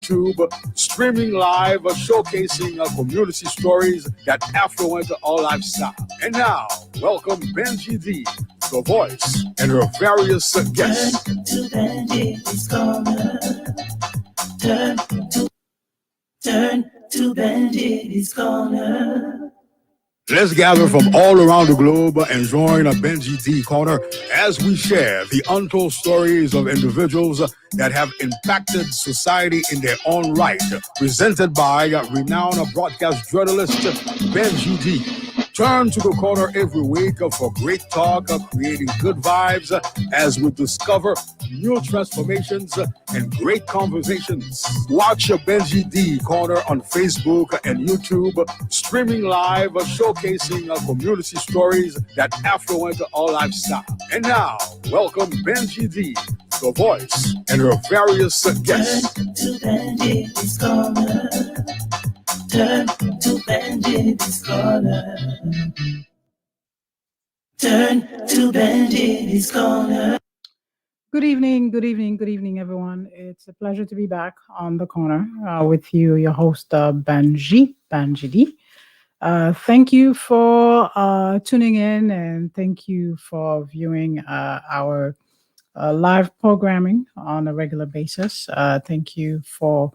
YouTube, streaming live, showcasing community stories that affluent our lifestyle. And now, welcome BenjyDe, the voice, and her various guests. Turn to BenjyDe's corner. Turn to BenjyDe's corner. Let's gather from all around the globe and join a BenjyDe corner as we share the untold stories of individuals that have impacted society in their own right. Presented by renowned broadcast journalist BenjyDe. Turn to the corner every week for great talk, creating good vibes as we discover new transformations and great conversations. Watch BenjyDe corner on Facebook and YouTube, streaming live, showcasing community stories that affluent our lifestyle. And now, welcome BenjyDe, the voice, and her various guests. Turn to BenjyDe's corner. Turn to BenjyDe's corner. Turn to BenjyDe's corner. Good evening, everyone. It's a pleasure to be back on the corner with you, your host, BenjyDe. Thank you for tuning in, and thank you for viewing our live programming on a regular basis. Thank you for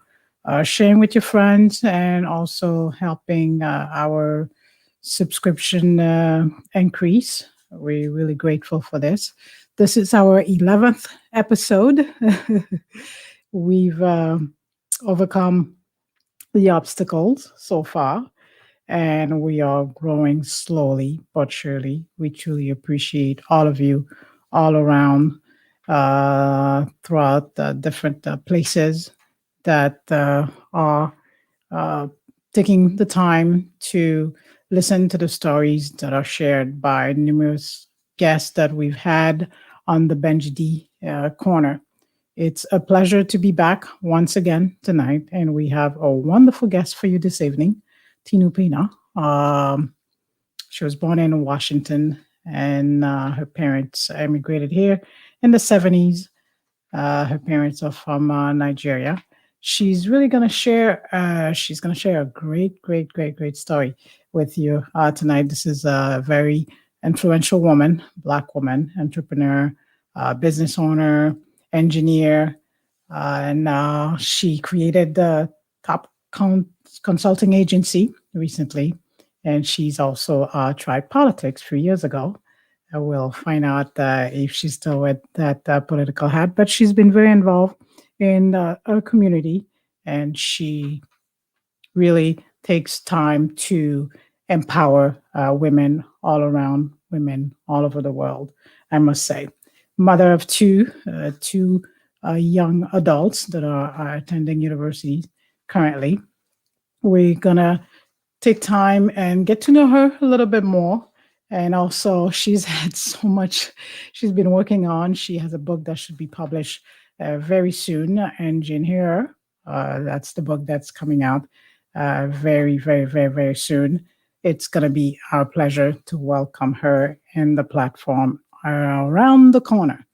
sharing with your friends and also helping our subscription increase. We're really grateful for this. This is our 11th episode. We've overcome the obstacles so far, and we are growing slowly but surely. We truly appreciate all of you all around throughout the different places that are taking the time to listen to the stories that are shared by numerous guests that we've had on the BenjyDe corner. It's a pleasure to be back once again tonight, and we have a wonderful guest for you this evening, Tinu Pena. She was born in Washington, and her parents immigrated here in the 70s. Her parents are from Nigeria. She's really going to share. She's going to share a great story with you tonight. This is a very influential woman, Black woman, entrepreneur, business owner, engineer, and she created the top consulting agency recently, and she's also tried politics 3 years ago. We'll find out if she's still with that political hat, but she's been very involved in our community, and she really takes time to empower women all around, women all over the world, I must say. Mother of two young adults that are attending university currently. We're going to take time and get to know her a little bit more. And also, she's had so much she's been working on. She has a book that should be published very soon. Engineer, that's the book that's coming out very soon. It's going to be our pleasure to welcome her in the platform around the corner.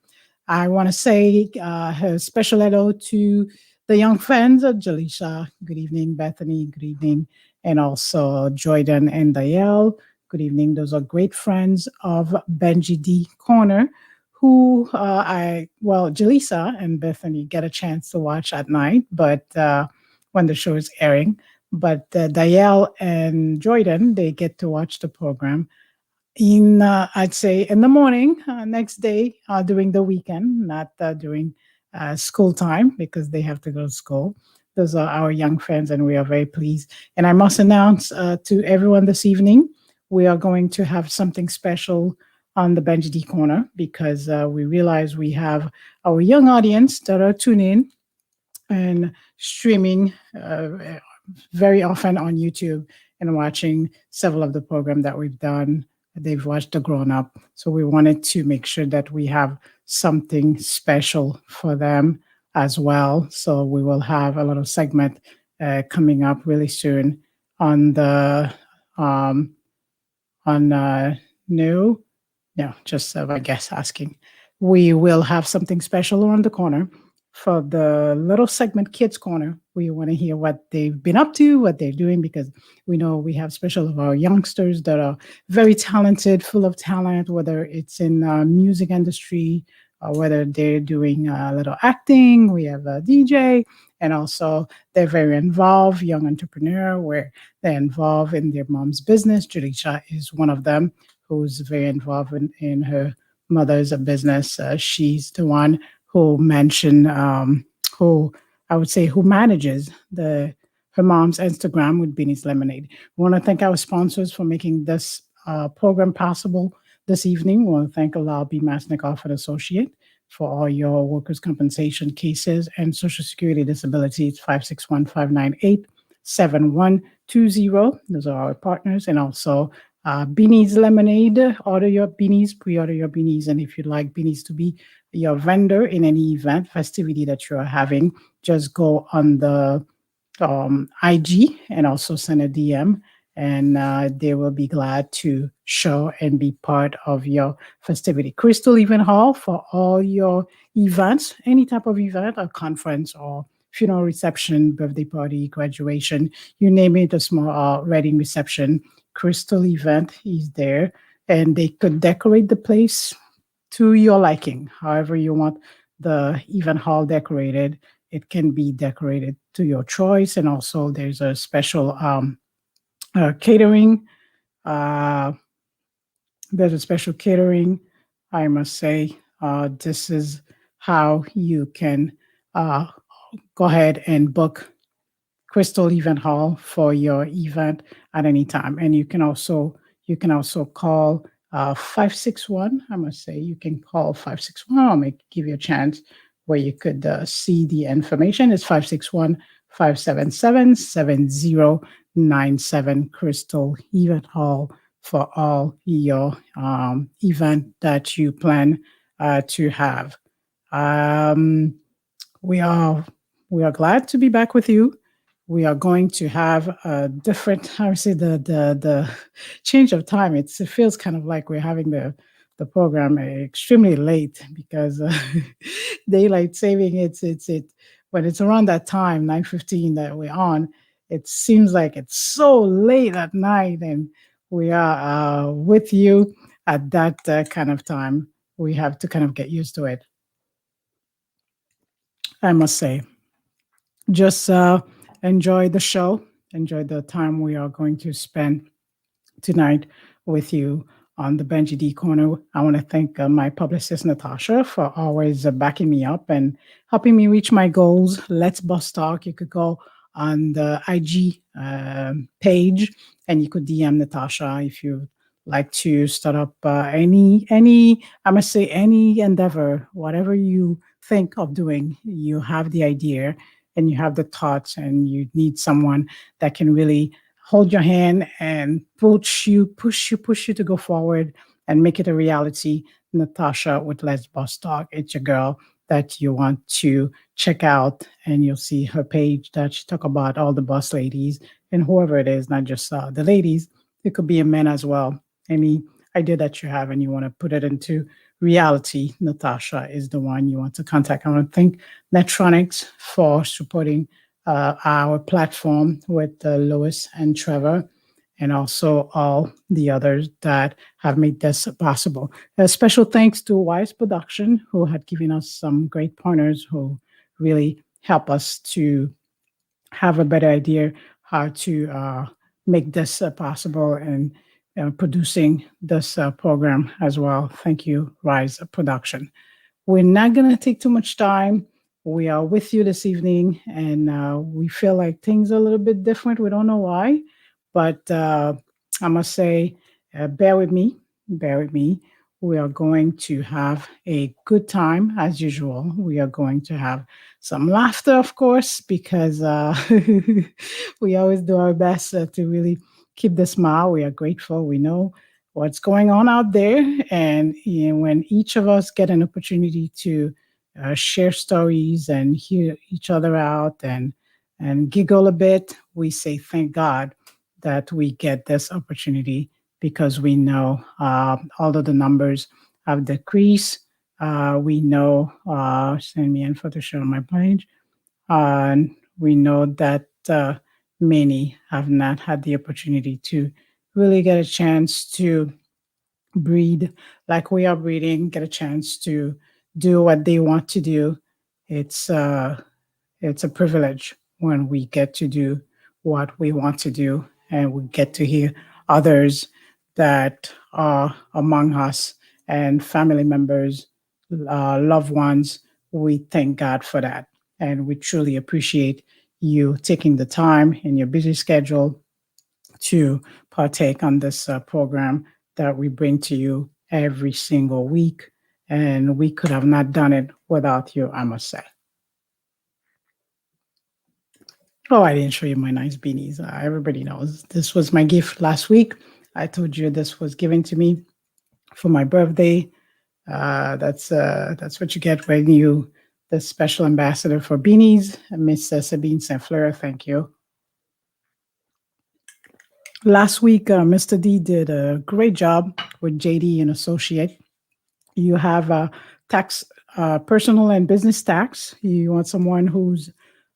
I want to say a special hello to the young fans of Jalisha. Good evening, Bethany. Good evening. And also Jordan and Dayel. Good evening. Those are great friends of BenjyDe Corner, who Jaleesa and Bethany get a chance to watch at night, but when the show is airing. But Dayel and Jordan, they get to watch the program in, I'd say, in the morning, next day, during the weekend, not during school time, because they have to go to school. Those are our young friends, and we are very pleased. And I must announce to everyone this evening, we are going to have something special on the BenjyDe Corner, because we realize we have our young audience that are tuning in and streaming very often on YouTube and watching several of the programs that we've done. They've watched the Grown Up. So we wanted to make sure that we have something special for them as well. So we will have a little segment coming up really soon on the I guess asking. We will have something special around the corner, for the little segment Kids Corner. We want to hear what they've been up to, what they're doing, because we know we have special of our youngsters that are very talented, full of talent, whether it's in music industry or whether they're doing a little acting. We have a DJ, and also they're very involved, young entrepreneur, where they're involved in their mom's business. Julisha is one of them who's very involved in her mother's business. She's the one who mentioned, who I would say, who manages the her mom's Instagram with Beanie's Lemonade. We want to thank our sponsors for making this program possible this evening. We want to thank Allow B. Masnikoff and Associate for all your workers' compensation cases and Social Security disability. It's 561-598-7120. Those are our partners. And also Beanie's Lemonade. Order your beanies, pre-order your beanies. And if you'd like beanies to be your vendor in any event, festivity that you're having, just go on the IG and also send a DM, and they will be glad to show and be part of your festivity. Crystal Event Hall for all your events, any type of event, a conference or funeral reception, birthday party, graduation, you name it, a small wedding reception. Crystal Event is there, and they could decorate the place to your liking. However you want the event hall decorated, it can be decorated to your choice. And also there's a special catering. There's a special catering, I must say. This is how you can go ahead and book Crystal Event Hall for your event at any time. And you can also call 561. I must say you can call 561. I'll give you a chance where you could see the information. It's 561-577-7097 Crystal Event Hall for all your event that you plan to have. We are glad to be back with you. We are going to have a different, I would say, the change of time. It feels kind of like we're having the program extremely late because daylight saving. It's when it's around that time, 9:15 that we're on. It seems like it's so late at night, and we are with you at that kind of time. We have to kind of get used to it, I must say. Just enjoy the show, enjoy the time we are going to spend tonight with you on the BenjyDe Corner. I want to thank my publicist, Natasha, for always backing me up and helping me reach my goals. Let's Bus Talk. You could go on the IG page and you could DM Natasha if you like to start up any, I must say, any endeavor, whatever you think of doing. You have the idea and you have the thoughts, and you need someone that can really hold your hand and push you to go forward and make it a reality. Natasha with Let's Boss Talk. It's a girl that you want to check out, and you'll see her page that she talk about all the boss ladies and whoever it is, not just the ladies. It could be a man as well. Any idea that you have and you want to put it into reality, Natasha is the one you want to contact. I want to thank Netronics for supporting our platform with Lois and Trevor, and also all the others that have made this possible. A special thanks to Wise Production, who had given us some great partners who really help us to have a better idea how to make this possible, and producing this program as well. Thank you, Rise Production. We're not going to take too much time. We are with you this evening, and we feel like things are a little bit different. We don't know why, but I must say, bear with me. Bear with me. We are going to have a good time as usual. We are going to have some laughter, of course, because we always do our best to really keep the smile. We are grateful. We know what's going on out there. And when each of us get an opportunity to share stories and hear each other out and giggle a bit, we say, thank God that we get this opportunity, because we know although the numbers have decreased, We know, send me info to share on my page. And we know that many have not had the opportunity to really get a chance to breed like we are breeding, get a chance to do what they want to do. It's uh, it's a privilege when we get to do what we want to do and we get to hear others that are among us and family members, loved ones. We thank God for that. And we truly appreciate you taking the time in your busy schedule to partake on this program that we bring to you every single week. And we could have not done it without you, I must say. Oh, I didn't show you my nice beanies. Everybody knows this was my gift last week. I told you this was given to me for my birthday. That's what you get when you the special ambassador for beanies, Miss Sabine Saint Fleur. Thank you. Last week, Mr. D did a great job with JD and Associate. You have tax, personal and business tax. You want someone who's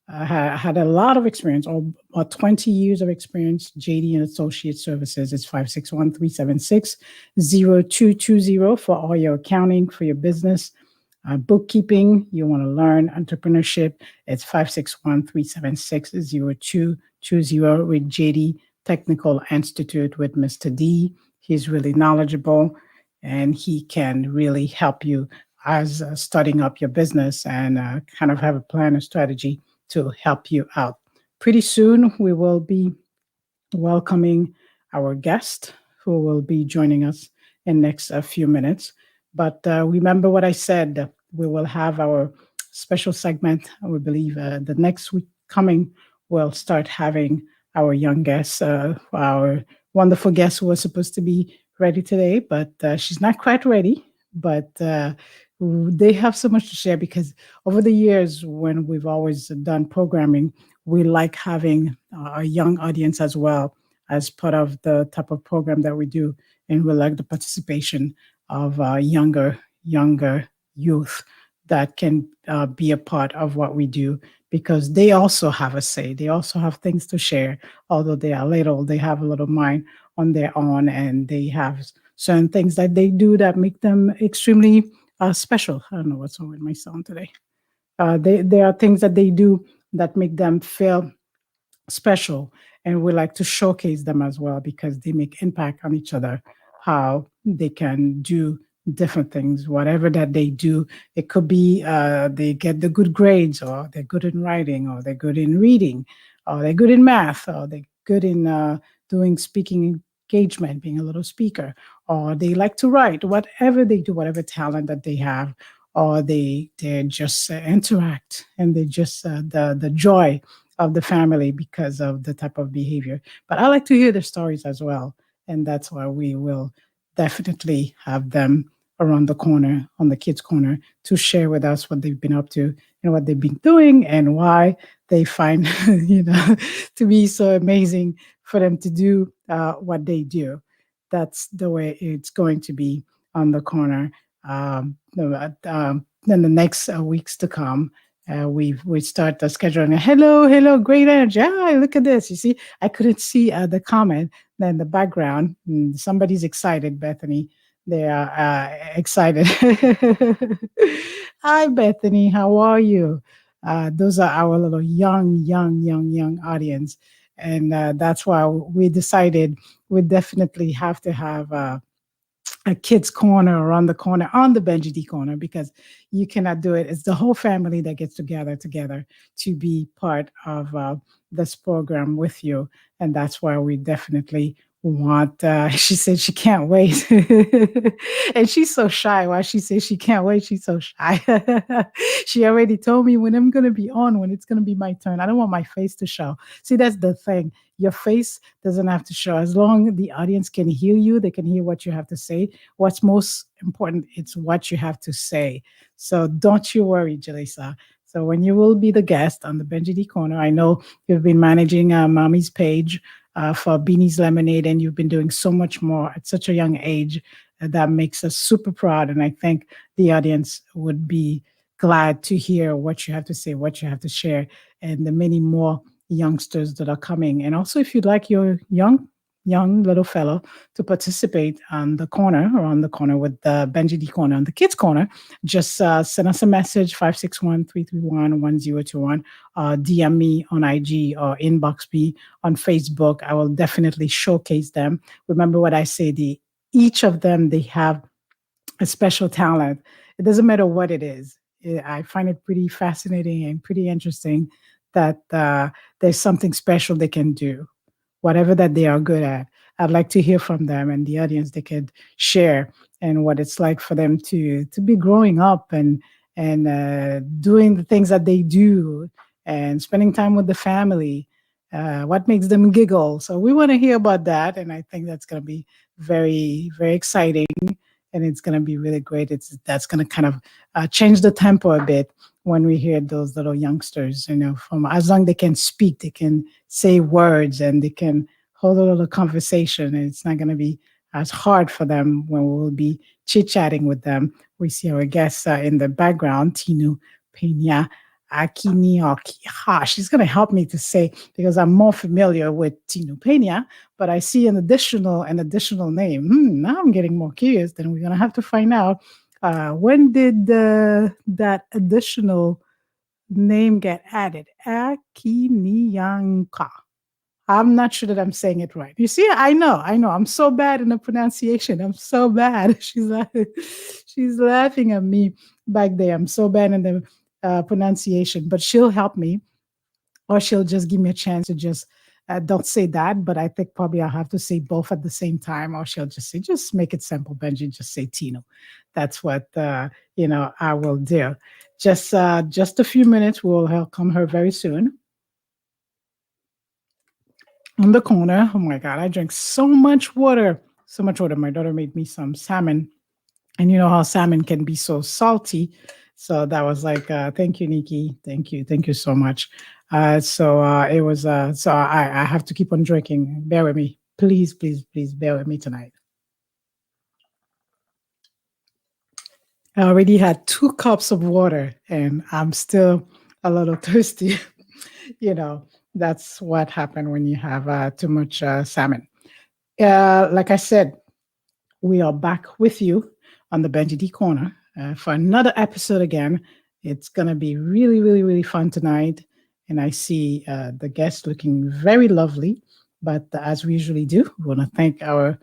had a lot of experience, or about 20 years of experience. JD and Associate Services is 561-376-0220 for all your accounting for your business. Bookkeeping, you want to learn entrepreneurship, it's 561-376-0220 with JD Technical Institute with Mr. D. He's really knowledgeable and he can really help you as starting up your business and kind of have a plan, a strategy to help you out. Pretty soon, we will be welcoming our guest who will be joining us in next few minutes. But remember what I said, we will have our special segment. We believe the next week coming, we'll start having our young guest, our wonderful guest who was supposed to be ready today, but she's not quite ready. But they have so much to share because over the years, when we've always done programming, we like having a young audience as well as part of the type of program that we do, and we like the participation of younger youth that can be a part of what we do because they also have a say. They also have things to share. Although they are little, they have a little mind on their own, and they have certain things that they do that make them extremely special. I don't know what's wrong with my sound today. There are things that they do that make them feel special, and we like to showcase them as well because they make impact on each other, how they can do different things, whatever that they do. It could be they get the good grades, or they're good in writing, or they're good in reading, or they're good in math, or they're good in doing speaking engagement, being a little speaker, or they like to write. Whatever they do, whatever talent that they have, or they just interact, and they just the joy of the family because of the type of behavior. But I like to hear the stories as well, and that's why we will definitely have them around the corner on the kids corner to share with us what they've been up to and what they've been doing and why they find to be so amazing for them to do what they do. That's the way it's going to be on the corner. Then the next weeks to come, we start scheduling. Hello, great energy. Look at this. You see, I couldn't see the comment. Then the background, somebody's excited. Bethany, they are excited. Hi, Bethany. How are you? Those are our little young audience, and that's why we decided we definitely have to have a kids corner around the corner on the BenjyDe corner, because you cannot do it. It's the whole family that gets together to be part of this program with you. And that's why we definitely want, she said she can't wait. And she's so shy. Why she says she can't wait, she's so shy. She already told me when I'm going to be on, when it's going to be my turn. I don't want my face to show. See, that's the thing. Your face doesn't have to show. As long as the audience can hear you, they can hear what you have to say. What's most important, it's what you have to say. So don't you worry, Jalisa. So when you will be the guest on the BenjyDe Corner, I know you've been managing Mommy's page for Beanie's Lemonade, and you've been doing so much more at such a young age. That makes us super proud, and I think the audience would be glad to hear what you have to say, what you have to share, and the many more youngsters that are coming. And also, if you'd like your young little fellow to participate on the corner or on the corner with the BenjyDe corner, on the kids corner, just send us a message 561-331-1021, DM me on IG or inbox me on Facebook. I will definitely showcase them. Remember what I say, each of them, they have a special talent. It doesn't matter what it is. I find it pretty fascinating and pretty interesting that there's something special they can do, whatever that they are good at. I'd like to hear from them and the audience. They could share and what it's like for them to be growing up and doing the things that they do and spending time with the family. What makes them giggle? So we want to hear about that, and I think that's going to be very, very exciting, and it's going to be really great. That's going to kind of change the tempo a bit when we hear those little youngsters. From as long they can speak, they can say words, and they can hold a little conversation. And it's not going to be as hard for them when we'll be chit chatting with them. We see our guests in the background, Tinu, Pena, Akinioki. She's going to help me to say, because I'm more familiar with Tinu Pena, but I see an additional name. Now I'm getting more curious. Then we're going to have to find out when did that additional name get added? Akiniyanka. I'm not sure that I'm saying it right. You see, I know. I'm so bad in the pronunciation. I'm so bad. She's laughing at me back there. I'm so bad in the pronunciation, but she'll help me, or she'll just give me a chance to just don't say that. But I think probably I'll have to say both at the same time, or she'll just say, just make it simple, Benji. Just say Tino. That's what I will do. Just a few minutes. We'll welcome her very soon. On the corner. Oh my God, I drank so much water. So much water. My daughter made me some salmon. And you know how salmon can be so salty. So that was like, thank you, Nikki. Thank you. Thank you so much. It was, so I have to keep on drinking. Bear with me. Please, please, please bear with me tonight. I already had 2 cups of water and I'm still a little thirsty. That's what happened when you have too much salmon. Like I said, we are back with you on the BenjyDe Corner for another episode again. It's going to be really, really, really fun tonight. And I see the guests looking very lovely. But as we usually do, we want to thank our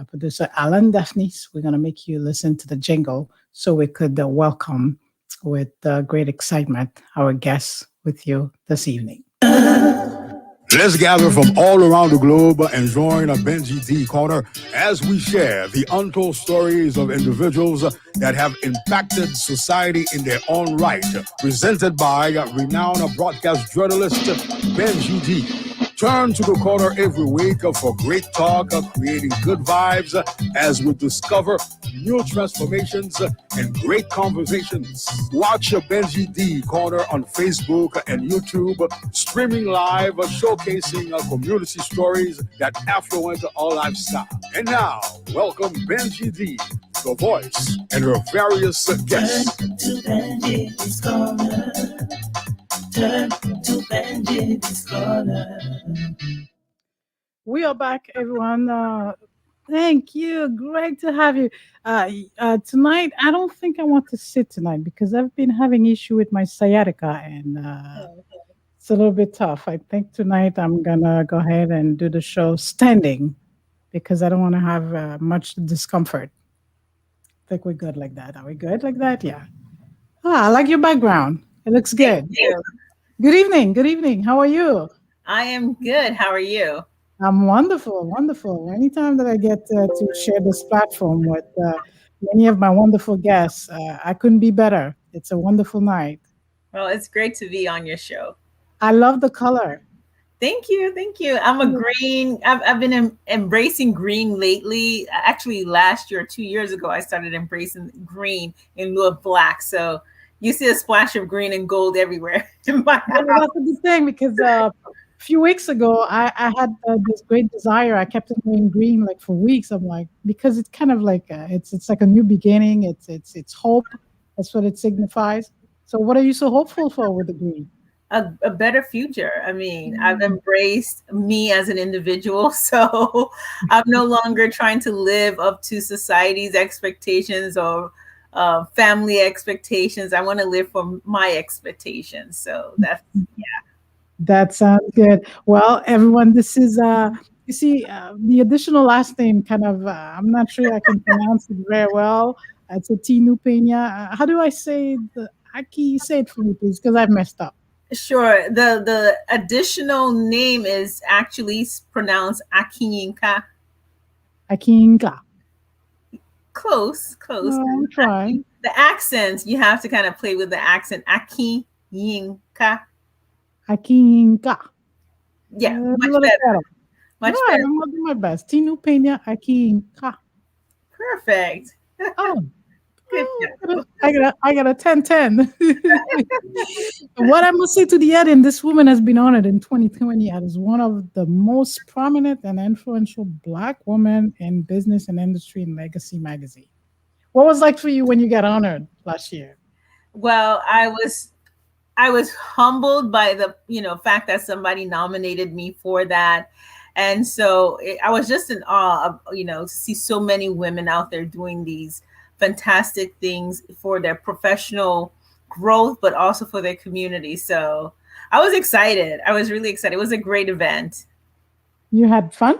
producer, Alan Daphnis. We're going to make you listen to the jingle so we could welcome with great excitement our guests with you this evening. Let's gather from all around the globe and join a BenjyDe Corner as we share the untold stories of individuals that have impacted society in their own right. Presented by renowned broadcast journalist BenjyDe. Turn to the corner every week for great talk, creating good vibes as we discover new transformations and great conversations. Watch BenjyDe Corner on Facebook and YouTube, streaming live, showcasing community stories that affluence our lifestyle. And now, welcome BenjyDe, the voice, and her various guests. Turn to BenjyDe's corner. Turn to BenjyDe's corner. We are back, everyone. Thank you. Great to have you. Tonight, I don't think I want to sit tonight because I've been having issue with my sciatica, and it's a little bit tough. I think tonight I'm gonna go ahead and do the show standing because I don't want to have much discomfort. I think we're good like that. Are we good like that? Yeah. I like your background. It looks good. Thank you. Good evening. Good evening. How are you? I am good. How are you? I'm wonderful, wonderful. Anytime that I get to share this platform with many of my wonderful guests, I couldn't be better. It's a wonderful night. Well, it's great to be on your show. I love the color. Thank you. Thank you. I'm a green. I've been embracing green lately. Actually, last year, 2 years ago, I started embracing green in lieu of black. So you see a splash of green and gold everywhere in my house. That's a good thing because few weeks ago, I had this great desire. I kept it going green like for weeks. I'm like, because it's kind of like it's like a new beginning. It's hope. That's what it signifies. So, what are you so hopeful for with the green? A better future. I mean, I've Mm. embraced me as an individual. So I'm no longer trying to live up to society's expectations or family expectations. I want to live for my expectations. So that's, That sounds good. Well, everyone, this is you see the additional last name kind of I'm not sure I can pronounce it very well. It's a Tinu Pena. How do I say the Aki? Say it for me, please, because I've messed up. sure. The additional name is actually pronounced Akinyinka. Akinka. Close, close. No, I'm trying. The accents, you have to kind of play with the accent. Akinyinka. Akinka. Yeah, A much little better. better. Much All right, better. I'm gonna do my best. Tinu Pena Akinka. Perfect. Oh, Good well, job. I got a 10-10. What I must say to the end, this woman has been honored in 2020 as one of the most prominent and influential Black women in business and industry in Legacy magazine. What was it like for you when you got honored last year? Well, I was humbled by the fact that somebody nominated me for that, and so I was just in awe of to see so many women out there doing these fantastic things for their professional growth, but also for their community. So I was excited. I was really excited. It was a great event. You had fun?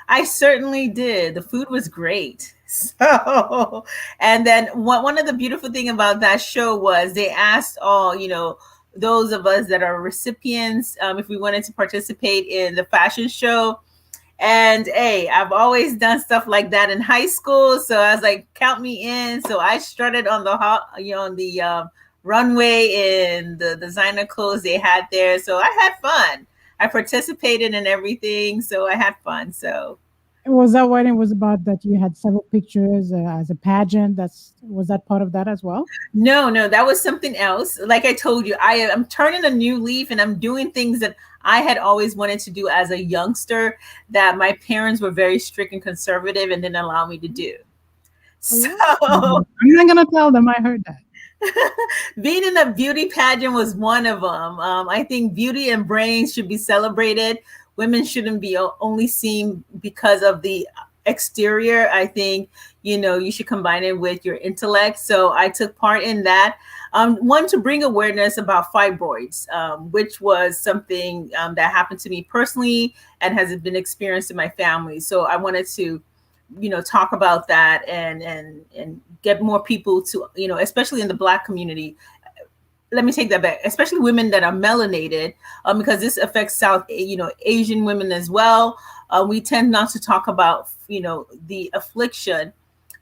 I certainly did. The food was great. So, and then one of the beautiful thing about that show was they asked all, those of us that are recipients, if we wanted to participate in the fashion show. And hey, I've always done stuff like that in high school, so I was like, count me in. So I strutted on the runway in the designer clothes they had there. So I had fun. I participated in everything, so I had fun. So Was that what it was about that you had several pictures as a pageant? Was that part of that as well? no, no, that was something else. Like I told you, I am turning a new leaf and I'm doing things that I had always wanted to do as a youngster that my parents were very strict and conservative and didn't allow me to do. Oh, So yeah. I'm not gonna tell them I heard that. being in a beauty pageant was one of them. I think beauty and brains should be celebrated. Women shouldn't be only seen because of the exterior. I think you should combine it with your intellect. So I took part in that. One, to bring awareness about fibroids, which was something that happened to me personally and has been experienced in my family. So I wanted to talk about that and get more people to especially in the Black community. Let me take that back, especially women that are melanated, because this affects Asian women as well. We tend not to talk about the affliction,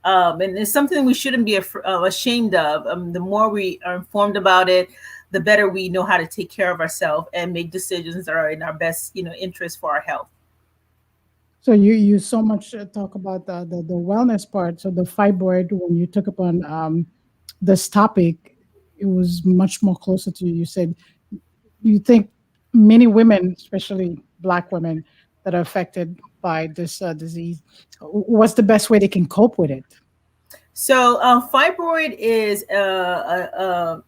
and it's something we shouldn't be ashamed of. The more we are informed about it, the better we know how to take care of ourselves and make decisions that are in our best interest for our health. So you so much talk about the wellness part. So the fibroid, when you took upon this topic, it was much more closer to you. You said you think many women, especially Black women, that are affected by this disease, what's the best way they can cope with it? So fibroid is a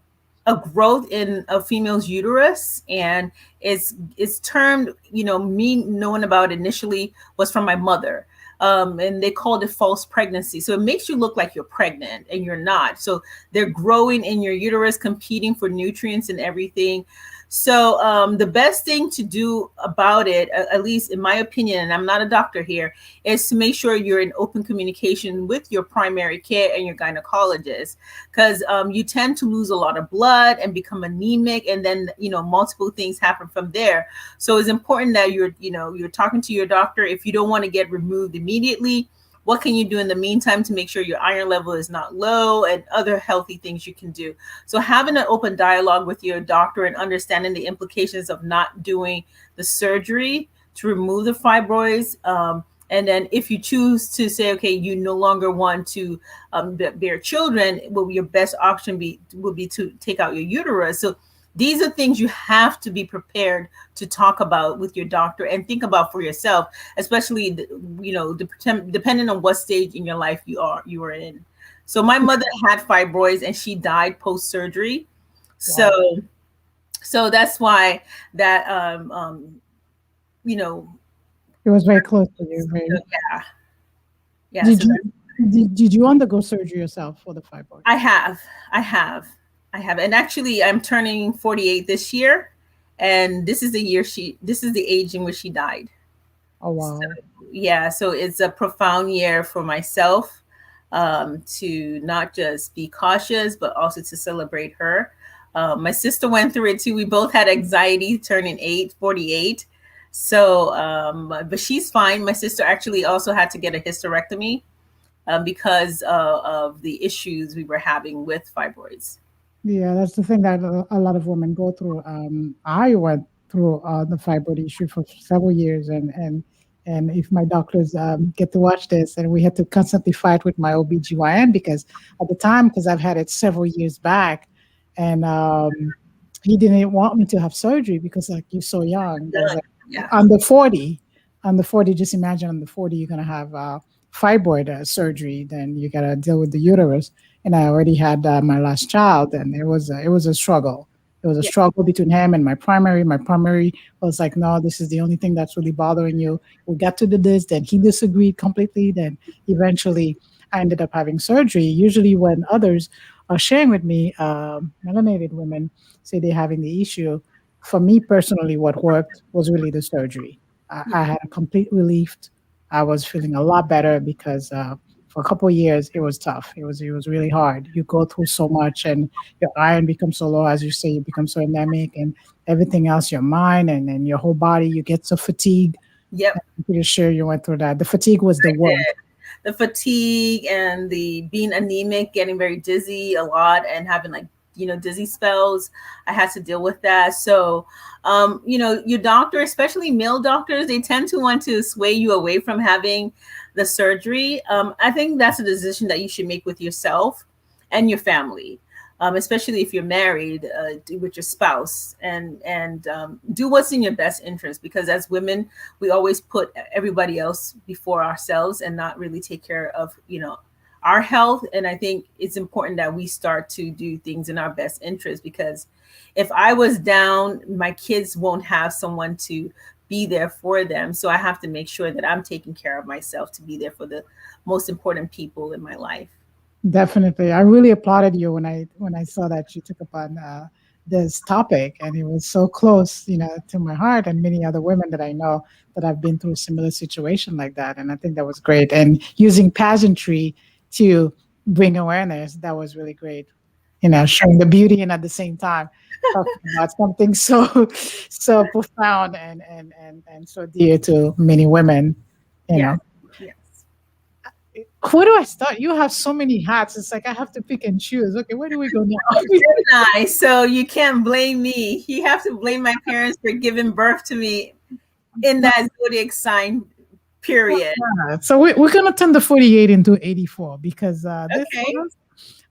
growth in a female's uterus, and it's termed, me knowing about it initially was from my mother. And they called it false pregnancy. So it makes you look like you're pregnant and you're not. So they're growing in your uterus, competing for nutrients and everything. So the best thing to do about it, at least in my opinion, and I'm not a doctor here, is to make sure you're in open communication with your primary care and your gynecologist, because you tend to lose a lot of blood and become anemic, and then multiple things happen from there. So it's important that you're talking to your doctor. If you don't want to get removed immediately, what can you do in the meantime to make sure your iron level is not low, and other healthy things you can do. So having an open dialogue with your doctor and understanding the implications of not doing the surgery to remove the fibroids. And then if you choose to say, okay, you no longer want to bear children, well, your best option would be to take out your uterus. So These are things you have to be prepared to talk about with your doctor and think about for yourself, especially depending on what stage in your life you are in. So my mother had fibroids and she died post surgery. So Wow. so that's why that you know It was very close to you. Very. yeah, yeah. Did So you did you undergo surgery yourself for the fibroid? I have, I have, I have, and actually, I'm turning 48 this year, and this is the age in which she died. Oh So, wow. yeah, so it's a profound year for myself, to not just be cautious, but also to celebrate her. My sister went through it too. We both had anxiety turning 48. So, but she's fine. My sister actually also had to get a hysterectomy, because of the issues we were having with fibroids. Yeah, that's the thing that a lot of women go through. I went through the fibroid issue for several years, and if my doctors get to watch this, and we had to constantly fight with my OBGYN because at the time, because I've had it several years back, and he didn't want me to have surgery because like you're so young. There's like Yeah. under 40, under 40. Just imagine under 40, you're gonna have fibroid surgery. Then you gotta deal with the uterus, and I already had my last child, and it was a struggle. It was a Yeah. struggle between him and my primary. My primary was like, no, this is the only thing that's really bothering you. We got to do this, then he disagreed completely. Then eventually, I ended up having surgery. Usually, when others are sharing with me, melanated women say they're having the issue. For me personally, what worked was really the surgery. I had a complete relief. I was feeling a lot better because for a couple of years it was tough. It was really hard. You go through so much, and your iron becomes so low, as you say, you become so anemic, and everything else, your mind and your whole body, you get so fatigued. Yep. I'm pretty sure you went through that. The fatigue was the worst. The fatigue and the being anemic, getting very dizzy a lot, and having like dizzy spells. I had to deal with that. So, your doctor, especially male doctors, they tend to want to sway you away from having the surgery. I think that's a decision that you should make with yourself and your family. Especially if you're married, with your spouse, and do what's in your best interest. Because as women, we always put everybody else before ourselves and not really take care of our health. And I think it's important that we start to do things in our best interest, because if I was down, my kids won't have someone to be there for them. So I have to make sure that I'm taking care of myself to be there for the most important people in my life. Definitely. I really applauded you when I saw that you took upon this topic, and it was so close, to my heart and many other women that I know that have been through a similar situation like that. And I think that was great. And using pageantry to bring awareness, that was really great. Showing the beauty and at the same time talking about something so so profound and so dear to many women, you Yeah. know. Yes. Where do I start? You have so many hats. It's like I have to pick and choose. Okay, where do we go now? Gemini, so you can't blame me. You have to blame my parents for giving birth to me in that zodiac sign, period. So we're gonna turn the 48 into 84 because Okay.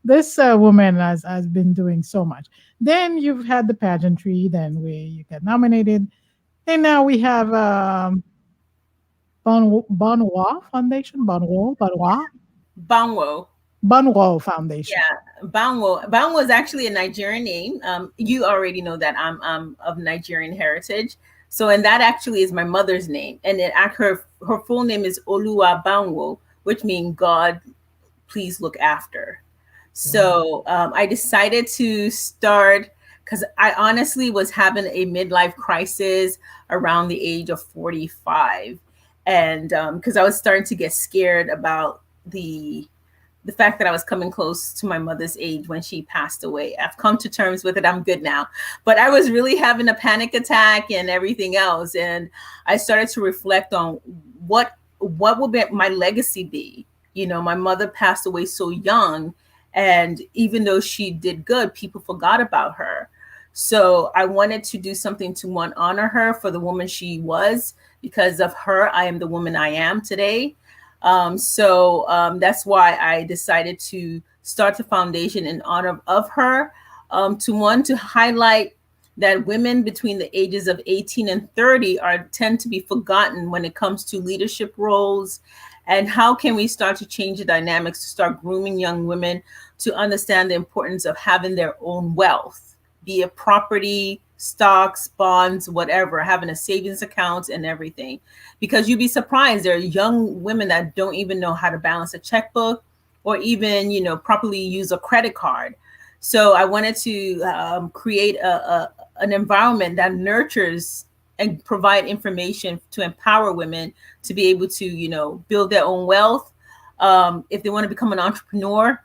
this woman has been doing so much. Then you've had the pageantry. Then you get nominated. And now we have Banwo Foundation, Banwo. Banwo Foundation. Yeah, Banwo. Banwo is actually a Nigerian name. You already know that I'm of Nigerian heritage. So, and that actually is my mother's name. And her full name is Oluwa Banwo, which means God, please look after. So I decided to start because I honestly was having a midlife crisis around the age of 45. And because I was starting to get scared about the fact that I was coming close to my mother's age when she passed away. I've come to terms with it. I'm good now. But I was really having a panic attack and everything else. And I started to reflect on what will my legacy be? My mother passed away so young. And even though she did good, people forgot about her. So I wanted to do something to honor her for the woman she was. Because of her, I am the woman I am today. So that's why I decided to start the foundation in honor of her, to highlight that women between the ages of 18 and 30 tend to be forgotten when it comes to leadership roles. And how can we start to change the dynamics to start grooming young women to understand the importance of having their own wealth, be it property, stocks, bonds, whatever, having a savings account and everything. Because you'd be surprised, there are young women that don't even know how to balance a checkbook or even, properly use a credit card. So I wanted to create an environment that nurtures and provide information to empower women to be able to, build their own wealth. If they want to become an entrepreneur,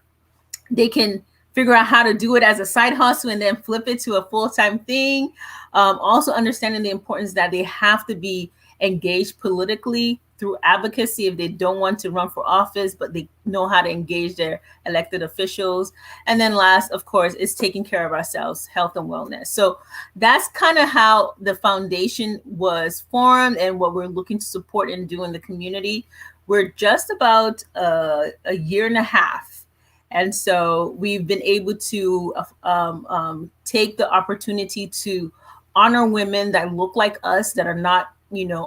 they can figure out how to do it as a side hustle and then flip it to a full-time thing. Also understanding the importance that they have to be engaged politically through advocacy if they don't want to run for office, but they know how to engage their elected officials. And then last, of course, is taking care of ourselves, health and wellness. So that's kind of how the foundation was formed and what we're looking to support and do in the community. We're just about a year and a half. And so we've been able to take the opportunity to honor women that look like us, that are not,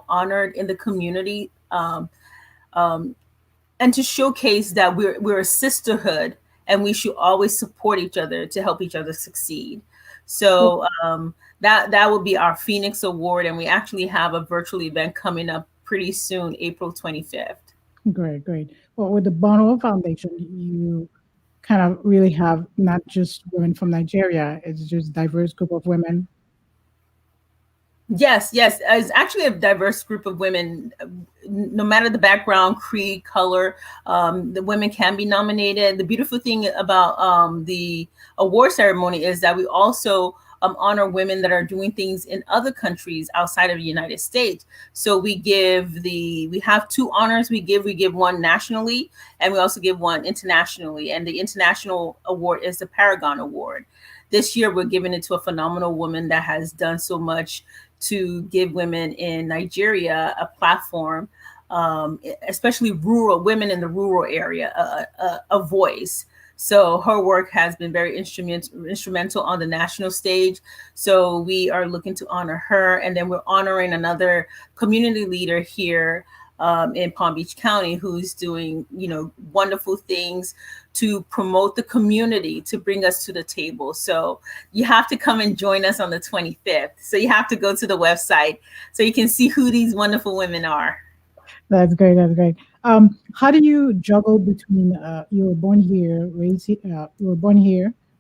honored in the community, and to showcase that we're a sisterhood and we should always support each other to help each other succeed. So that will be our Phoenix Award, and we actually have a virtual event coming up pretty soon, April 25th. Great, great. Well, with the Banwo Foundation, you kind of really have not just women from Nigeria, it's just diverse group of women. Yes. It's actually a diverse group of women, no matter the background, creed, color. The women can be nominated. The beautiful thing about the award ceremony is that we also honor women that are doing things in other countries outside of the United States. So we have two honors. We give one nationally, and we also give one internationally. And the international award is the Paragon Award. This year, we're giving it to a phenomenal woman that has done so much to give women in Nigeria a platform, especially rural women in the rural area, a voice. So her work has been very instrumental on the national stage. So we are looking to honor her. And then we're honoring another community leader here in Palm Beach County who's doing, wonderful things to promote the community, to bring us to the table. So you have to come and join us on the 25th. So you have to go to the website so you can see who these wonderful women are. That's great. That's great. How do you juggle between you were born here,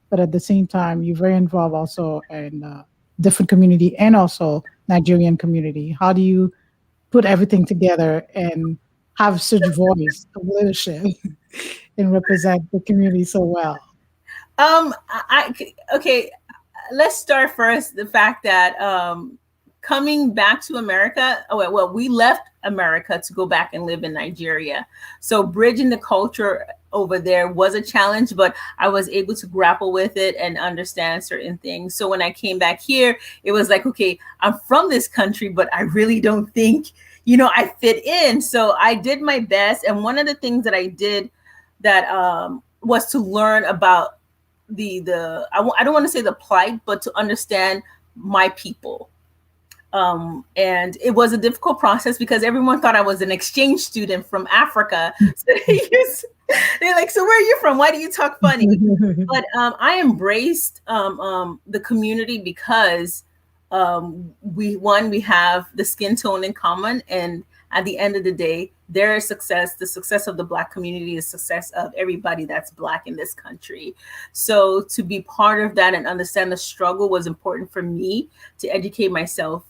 but at the same time you're very involved also in different community and also Nigerian community? How do you put everything together and have such voice of leadership and represent the community so well? Okay, let's start first the fact that coming back to America, we left America to go back and live in Nigeria. So bridging the culture over there was a challenge, but I was able to grapple with it and understand certain things. So when I came back here, it was like, okay, I'm from this country, but I really don't think, I fit in. So I did my best. And one of the things that I did that was to learn about I don't want to say the plight, but to understand my people. And it was a difficult process because everyone thought I was an exchange student from Africa. So they're like, so where are you from? Why do you talk funny? But I embraced the community because we have the skin tone in common. And at the end of the day, their success, the success of the Black community, is success of everybody that's Black in this country. So to be part of that and understand the struggle was important for me to educate myself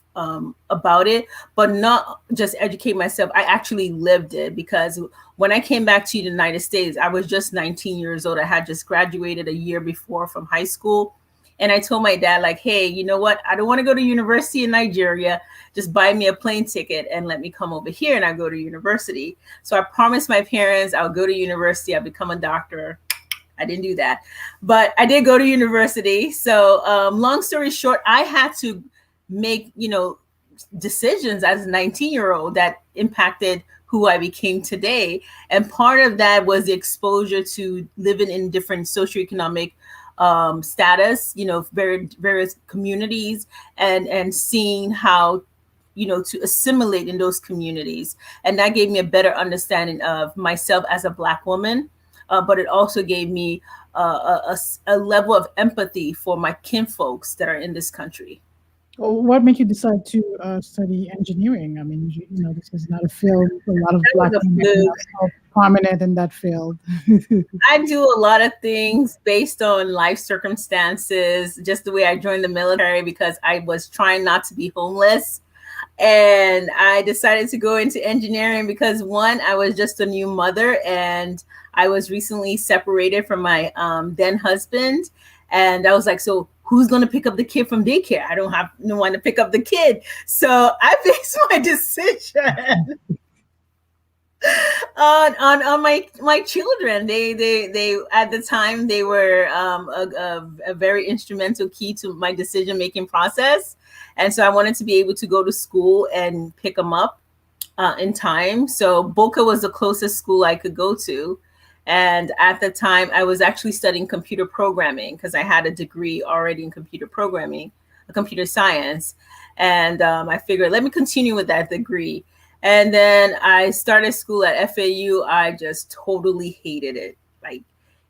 about it, but not just educate myself. I actually lived it, because when I came back to the United States, I was just 19 years old. I had just graduated a year before from high school. And I told my dad, like, hey, you know what? I don't want to go to university in Nigeria. Just buy me a plane ticket and let me come over here and I'll go to university. So I promised my parents I'll go to university. I'll become a doctor. I didn't do that, but I did go to university. So long story short, I had to make, decisions as a 19-year-old that impacted who I became today. And part of that was the exposure to living in different socioeconomic status, various communities, and seeing how, to assimilate in those communities. And that gave me a better understanding of myself as a Black woman. But it also gave me a level of empathy for my kinfolks that are in this country. What made you decide to study engineering? I mean, this is not a field. A lot of That Black was a women fluke. are so prominent in that field. I do a lot of things based on life circumstances, just the way I joined the military because I was trying not to be homeless. And I decided to go into engineering because, one, I was just a new mother and I was recently separated from my then husband. And I was like, so who's going to pick up the kid from daycare? I don't have no one to pick up the kid. So I based my decision on my children. They at the time they were a very instrumental key to my decision making process, and so I wanted to be able to go to school and pick them up in time. So Boca was the closest school I could go to, and at the time I was actually studying computer programming because I had a degree already in computer programming, computer science, and I figured let me continue with that degree. And then I started school at FAU. I just totally hated it. Like,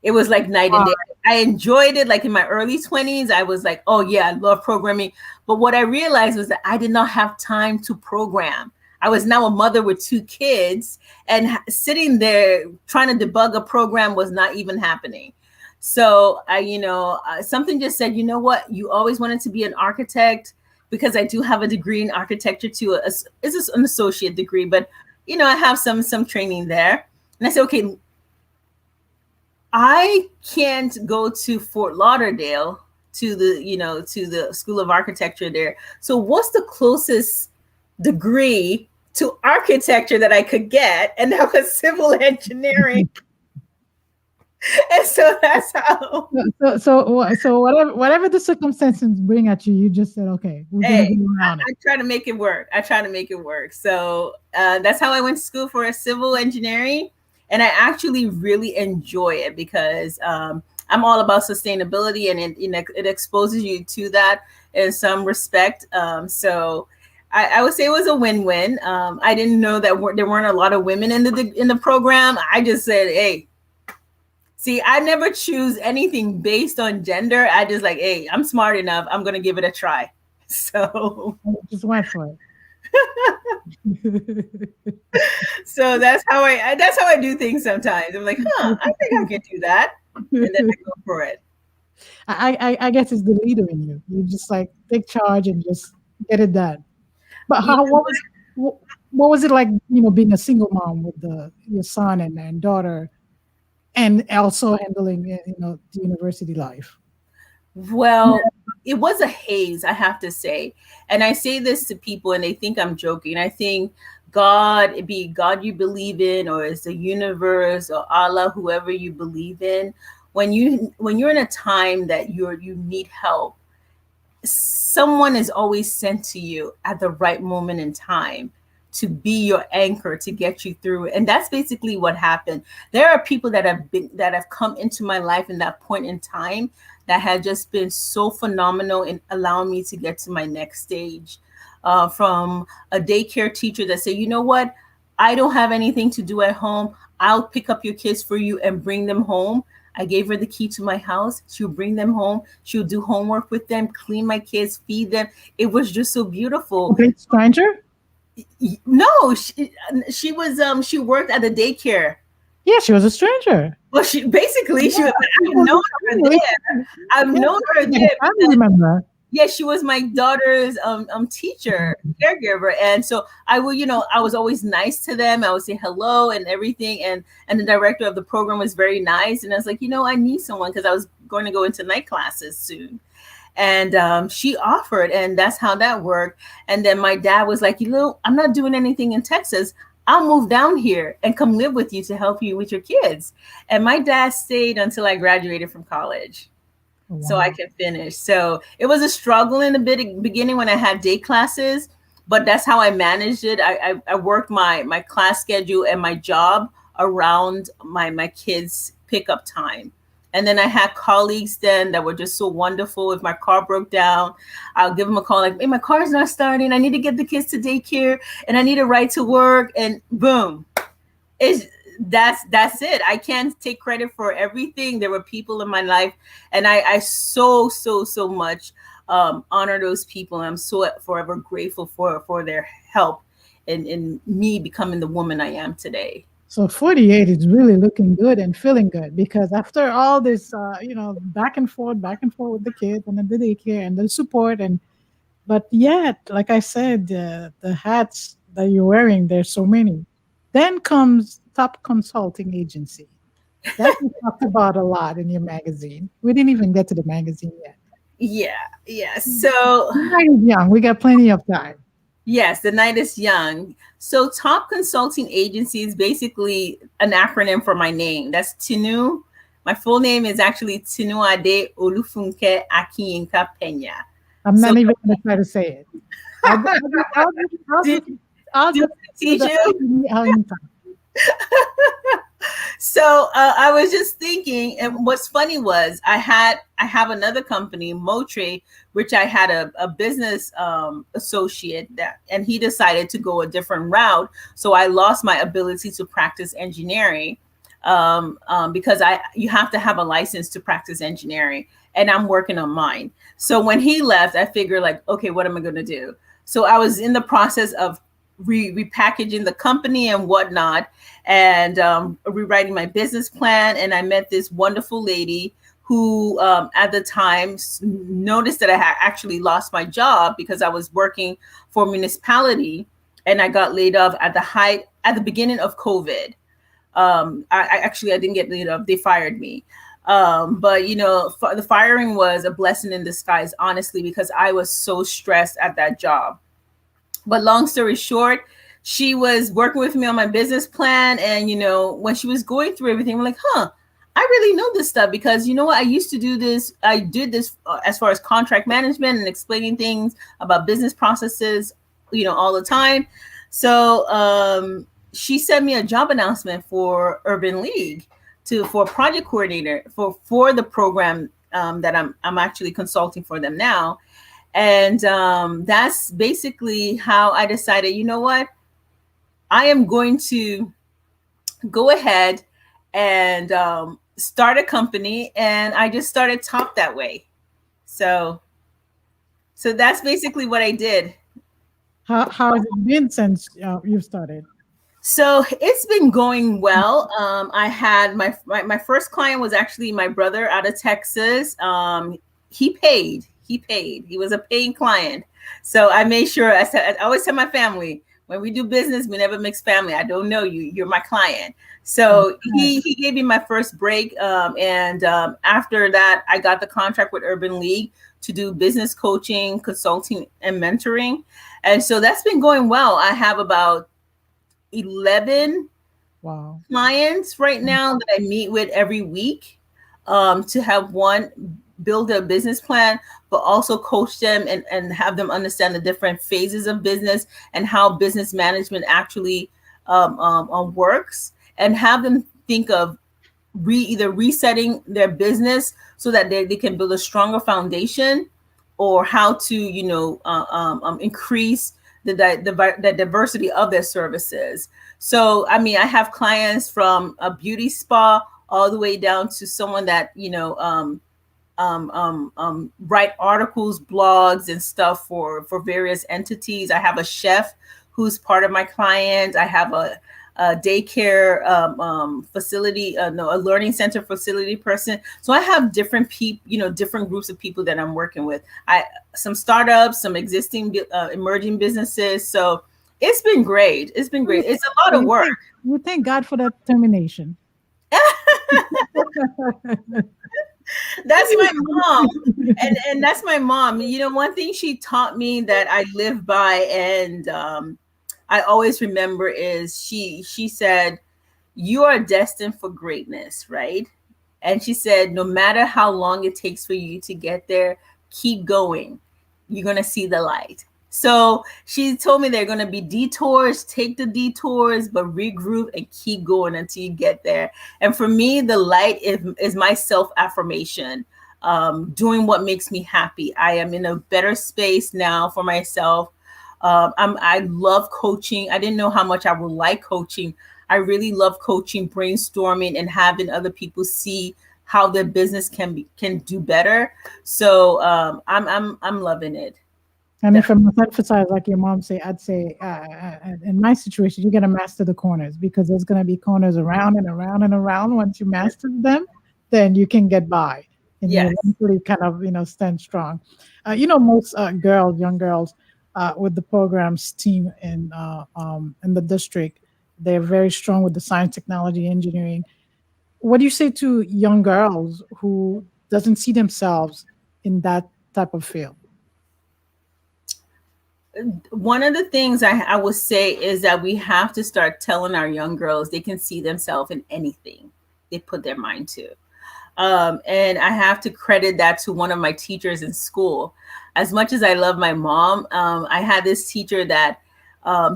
it was like night and day. I enjoyed it. Like in my early 20s, I was like, oh yeah, I love programming. But what I realized was that I did not have time to program. I was now a mother with 2 kids, and sitting there trying to debug a program was not even happening. So something just said, you know what? You always wanted to be an architect. Because I do have a degree in architecture too. It's an associate degree, but I have some training there. And I said, okay, I can't go to Fort Lauderdale to the School of Architecture there. So what's the closest degree to architecture that I could get? And that was civil engineering. And so that's how. So whatever the circumstances bring at you, you just said, okay, we're going to go around it. I try to make it work. So that's how I went to school for civil engineering, and I actually really enjoy it because I'm all about sustainability, and it exposes you to that in some respect. So I would say it was a win-win. I didn't know that there weren't a lot of women in the program. I just said, hey. See, I never choose anything based on gender. I just like, hey, I'm smart enough. I'm going to give it a try. So just went for it. So that's how I do things sometimes. I'm like, I think I can do that. And then I go for it. I guess it's the leader in you. You just like take charge and just get it done. But what was it like, being a single mom with your son and daughter? And also handling, the university life? Well, it was a haze, I have to say. And I say this to people and they think I'm joking. I think God, it be God you believe in, or it's the universe or Allah, whoever you believe in. When you're in a time that you need help, someone is always sent to you at the right moment in time to be your anchor to get you through. And that's basically what happened. There are people that have come into my life in that point in time that had just been so phenomenal in allowing me to get to my next stage. From a daycare teacher that said, you know what, I don't have anything to do at home. I'll pick up your kids for you and bring them home. I gave her the key to my house. She'll bring them home. She'll do homework with them, clean my kids, feed them. It was just so beautiful. Complete stranger? No, she was she worked at the daycare. Yeah, she was a stranger. Well, she was. I've known her there. I've known her there. I remember. Yeah, she was my daughter's teacher, caregiver, and so I was always nice to them. I would say hello and everything, and the director of the program was very nice, and I was like, I need someone because I was going to go into night classes soon. And she offered, and that's how that worked. And then my dad was like, I'm not doing anything in Texas. I'll move down here and come live with you to help you with your kids. And my dad stayed until I graduated from college. Wow. So I can finish. So it was a struggle in the beginning when I had day classes, but that's how I managed it. I worked my class schedule and my job around my kids' pickup time. And then I had colleagues then that were just so wonderful. If my car broke down, I'll give them a call like, hey, my car's not starting. I need to get the kids to daycare and I need a ride to work. And boom, it's that's it. I can't take credit for everything. There were people in my life, and I so much honor those people. And I'm so forever grateful for their help in me becoming the woman I am today. So 48 is really looking good and feeling good because after all this, back and forth with the kids and then the daycare and the support but yet, like I said, the hats that you're wearing, there's so many. Then comes top consulting agency. That we talked about a lot in your magazine. We didn't even get to the magazine yet. Yeah. So Night is young. We got plenty of time. yes, the night is young. So top consulting agency is basically an acronym for my name. That's Tinu. My full name is actually Tinuade Olufunke Akiyinka Pena. I'm not even going to try to say it. I'll just teach you. you. So I was just thinking, and what's funny was I have another company, Motre, which I had a business associate and he decided to go a different route. So I lost my ability to practice engineering because you have to have a license to practice engineering, and I'm working on mine. So when he left, I figured like, okay, what am I going to do? So I was in the process of repackaging the company and whatnot, and rewriting my business plan. And I met this wonderful lady who at the time noticed that I had actually lost my job because I was working for a municipality and I got laid off at the beginning of COVID. I didn't get laid off. They fired me. But the firing was a blessing in disguise, honestly, because I was so stressed at that job. But long story short, she was working with me on my business plan. And, when she was going through everything, I'm like, I really know this stuff because you know what? I used to do this. I did this as far as contract management and explaining things about business processes, all the time. So she sent me a job announcement for Urban League for a project coordinator for the program that I'm actually consulting for them now. And that's basically how I decided, you know what? I am going to go ahead and start a company. And I just started Top that way. So that's basically what I did. How has it been since you've started? So it's been going well. I had my first client was actually my brother out of Texas. He paid. He was a paying client. So I made sure, I always tell my family, when we do business, we never mix family. I don't know you. You're my client. So he gave me my first break. And after that, I got the contract with Urban League to do business coaching, consulting, and mentoring. And so that's been going well. I have about 11 clients right now that I meet with every week to have build a business plan, but also coach them and have them understand the different phases of business and how business management actually works, and have them think of either resetting their business so that they can build a stronger foundation, or how to increase the diversity of their services. So I have clients from a beauty spa all the way down to someone that write articles, blogs, and stuff for various entities. I have a chef who's part of my client. I have a daycare facility, a learning center facility person. So I have different people, different groups of people that I'm working with. Some startups, some existing emerging businesses. So it's been great. It's been great. It's a lot of work. We thank God for that determination. That's my mom. And that's my mom. One thing she taught me that I live by, and I always remember, is she said, you are destined for greatness, right? And she said, no matter how long it takes for you to get there, keep going. You're going to see the light. So she told me they're going to be detours, take the detours, but regroup and keep going until you get there. And for me, the light is my self-affirmation, doing what makes me happy. I am in a better space now for myself. I love coaching. I didn't know how much I would like coaching. I really love coaching, brainstorming, and having other people see how their business can do better. So I'm loving it. And if I must emphasize, like your mom say, I'd say, in my situation, you got to master the corners, because there's going to be corners around and around and around. Once you master them, then you can get by, and Yes. you eventually kind of, stand strong. Most young girls, with the programs team in the district, they're very strong with the science, technology, engineering. What do you say to young girls who doesn't see themselves in that type of field? One of the things I would say is that we have to start telling our young girls they can see themselves in anything they put their mind to. And I have to credit that to one of my teachers in school. As much as I love my mom, I had this teacher that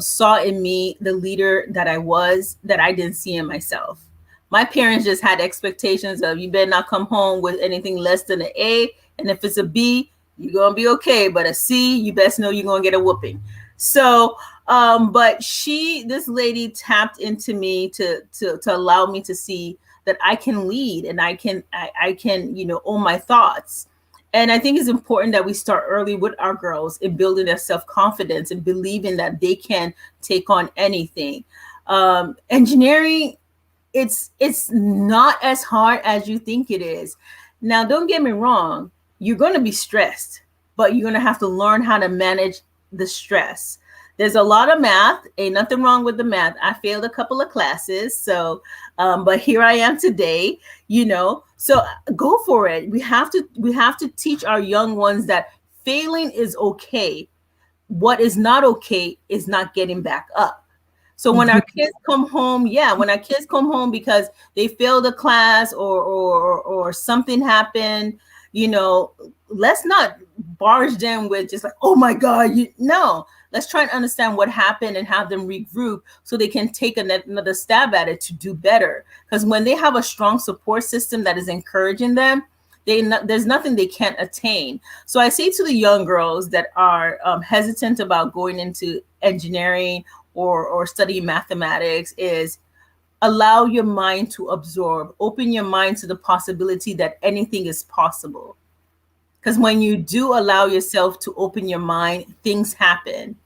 saw in me the leader that I was, that I didn't see in myself. My parents just had expectations of, you better not come home with anything less than an A. And if it's a B, you're going to be okay. But a C, you best know you're going to get a whooping. So, but this lady tapped into me to allow me to see that I can lead, and I can, own my thoughts. And I think it's important that we start early with our girls in building their self-confidence and believing that they can take on anything. Engineering, it's not as hard as you think it is. Now, don't get me wrong. You're going to be stressed, but you're going to have to learn how to manage the stress. There's a lot of math. Ain't nothing wrong with the math. I failed a couple of classes. So, but here I am today, so go for it. We have to teach our young ones that failing is okay. What is not okay is not getting back up. So when our kids come home, because they failed a class or something happened, let's not barge them with just like, oh my God, no. Let's try and understand what happened and have them regroup so they can take another stab at it to do better. Because when they have a strong support system that is encouraging them, there's nothing they can't attain. So I say to the young girls that are hesitant about going into engineering or studying mathematics is allow your mind to absorb, open your mind to the possibility that anything is possible. Because when you do allow yourself to open your mind, things happen.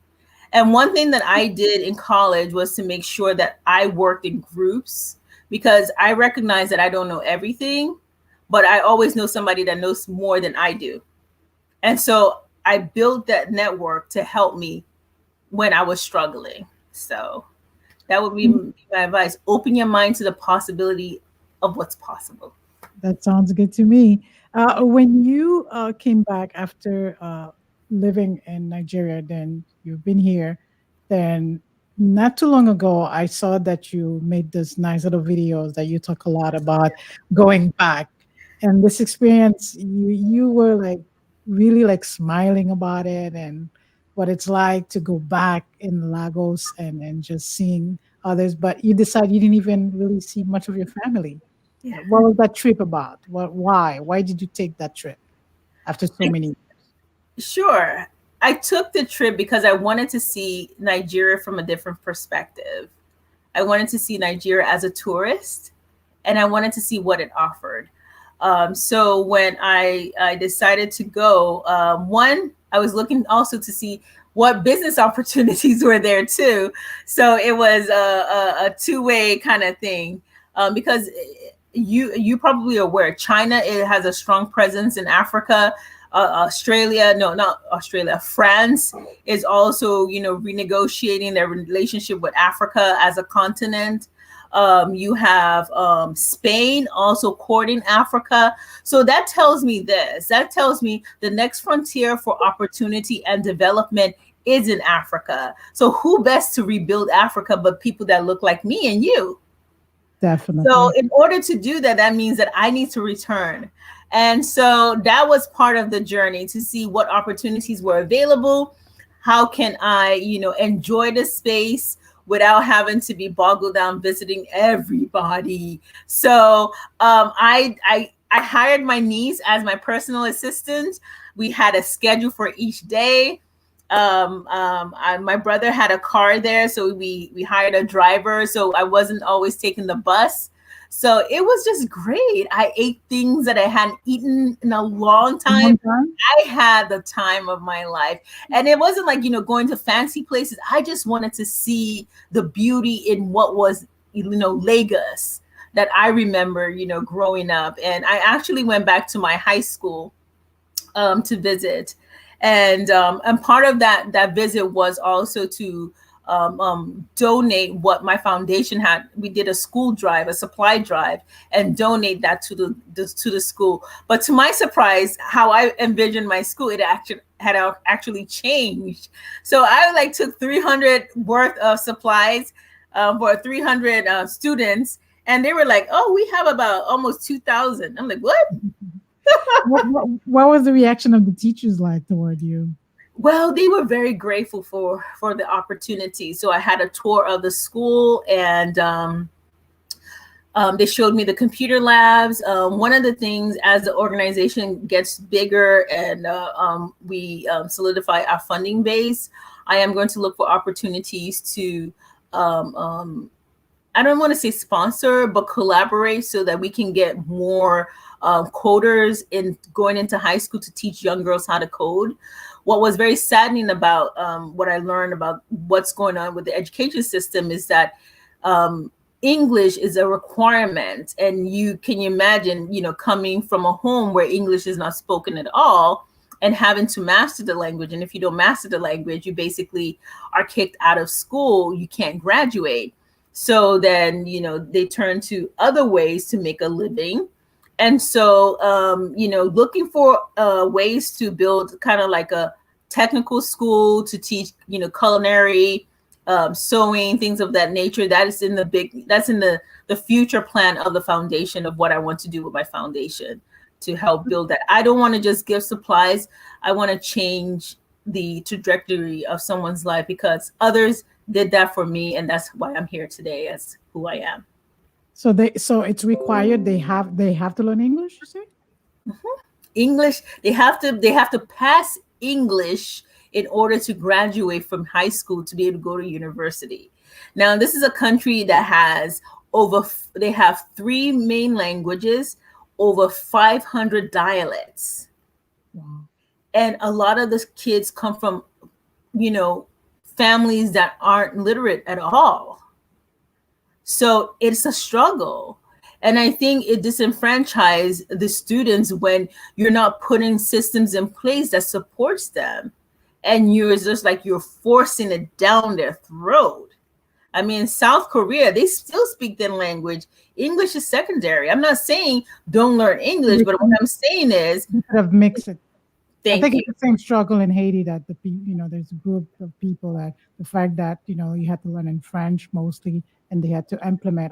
And one thing that I did in college was to make sure that I worked in groups, because I recognize that I don't know everything, but I always know somebody that knows more than I do. And so I built that network to help me when I was struggling. So that would be my advice. Open your mind to the possibility of what's possible. That sounds good to me. When you came back after living in Nigeria, then you've been here, then not too long ago, I saw that you made this nice little videos that you talk a lot about going back. And this experience, you were like really like smiling about it, and what it's like to go back in Lagos and just seeing others. But you decided you didn't even really see much of your family. Yeah. What was that trip about? Why? Why did you take that trip after so many years? Sure. I took the trip because I wanted to see Nigeria from a different perspective. I wanted to see Nigeria as a tourist, and I wanted to see what it offered. So when I decided to go, I was looking also to see what business opportunities were there too. So it was a two-way kind of thing, because you probably are aware China, it has a strong presence in Africa. France is also, renegotiating their relationship with Africa as a continent. You have Spain also courting Africa. So that tells me that tells me the next frontier for opportunity and development is in Africa. So who best to rebuild Africa but people that look like me and you? Definitely. So in order to do that, that means that I need to return. And so that was part of the journey, to see what opportunities were available, how can I, enjoy the space without having to be boggled down visiting everybody. So I hired my niece as my personal assistant. We had a schedule for each day. My brother had a car there, so we hired a driver, so I wasn't always taking the bus. So it was just great. I ate things that I hadn't eaten in a long time. I had the time of my life. And it wasn't like, going to fancy places. I just wanted to see the beauty in what was, Lagos that I remember, growing up. And I actually went back to my high school to visit. And part of that visit was also to donate what my foundation had. We did a school drive, a supply drive, and donate that to the school. But to my surprise, how I envisioned my school, it actually changed. So I took 300 worth of supplies for 300 students, and they were like, "Oh, we have about almost 2,000." I'm like, "What?" What was the reaction of the teachers like toward you? Well, they were very grateful for the opportunity. So I had a tour of the school, and they showed me the computer labs. One of the things, as the organization gets bigger and we solidify our funding base, I am going to look for opportunities to, I don't want to say sponsor, but collaborate so that we can get more coders in going into high school to teach young girls how to code. What was very saddening about what I learned about what's going on with the education system is that English is a requirement. And you can imagine, coming from a home where English is not spoken at all and having to master the language. And if you don't master the language, you basically are kicked out of school. You can't graduate. So then, they turn to other ways to make a living. And so, looking for ways to build kind of like a technical school to teach, culinary, sewing, things of that nature. That's in the future plan of the foundation of what I want to do with my foundation to help build that. I don't want to just give supplies. I want to change the trajectory of someone's life because others did that for me. And that's why I'm here today as who I am. So it's required. They have to learn English, you say? Mm-hmm. English. They have to pass English in order to graduate from high school to be able to go to university. Now, this is a country that they have 3 main languages, over 500 dialects. Wow. And a lot of the kids come from, families that aren't literate at all. So it's a struggle. And I think it disenfranchises the students when you're not putting systems in place that supports them. And you're just like, you're forcing it down their throat. I mean, South Korea, they still speak their language. English is secondary. I'm not saying don't learn English, but what I'm saying is you could have mixed it. I think it's the same struggle in Haiti that there's a group of people that the fact that, you had to learn in French mostly, and they had to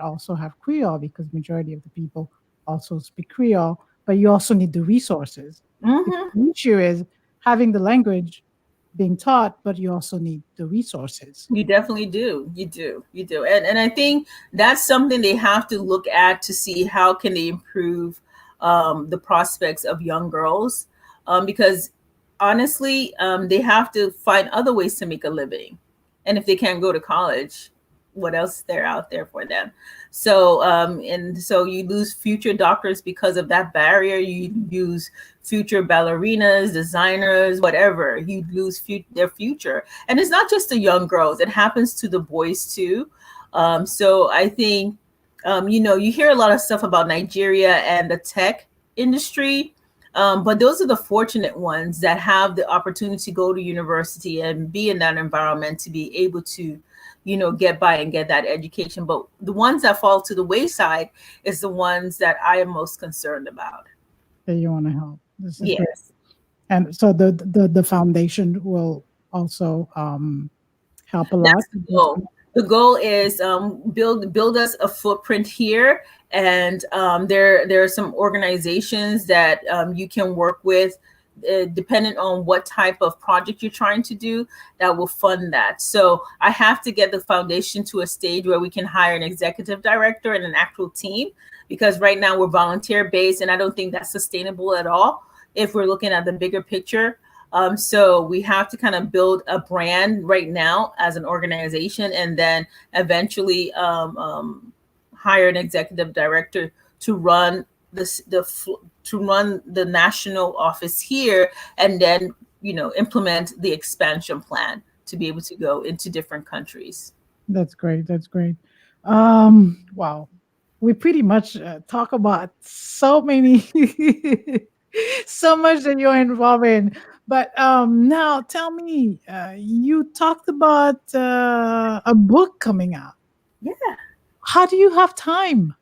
also have Creole because majority of the people also speak Creole, but you also need the resources. Mm-hmm. The issue is having the language being taught, but you also need the resources. You definitely do. You do. And I think that's something they have to look at to see how can they improve the prospects of young girls. Because honestly, they have to find other ways to make a living. And if they can't go to college, what else is there out there for them? So, and so you lose future doctors because of that barrier. You lose future ballerinas, designers, whatever. You lose their future. And it's not just the young girls. It happens to the boys too. So I think, you hear a lot of stuff about Nigeria and the tech industry. But those are the fortunate ones that have the opportunity to go to university and be in that environment to be able to, get by and get that education. But the ones that fall to the wayside is the ones that I am most concerned about. That you want to help. Yes. Great. And so the foundation will also help a lot. That's the goal. The goal is build us a footprint here. And there are some organizations that you can work with dependent on what type of project you're trying to do, that will fund that. So I have to get the foundation to a stage where we can hire an executive director and an actual team, because right now we're volunteer based, and I don't think that's sustainable at all if we're looking at the bigger picture. So we have to kind of build a brand right now as an organization, and then eventually hire an executive director to run the national office here, and then implement the expansion plan to be able to go into different countries. That's great. That's great. Wow. We pretty much talk about so many, so much that you're involved in. But now tell me, you talked about a book coming out. Yeah. How do you have time?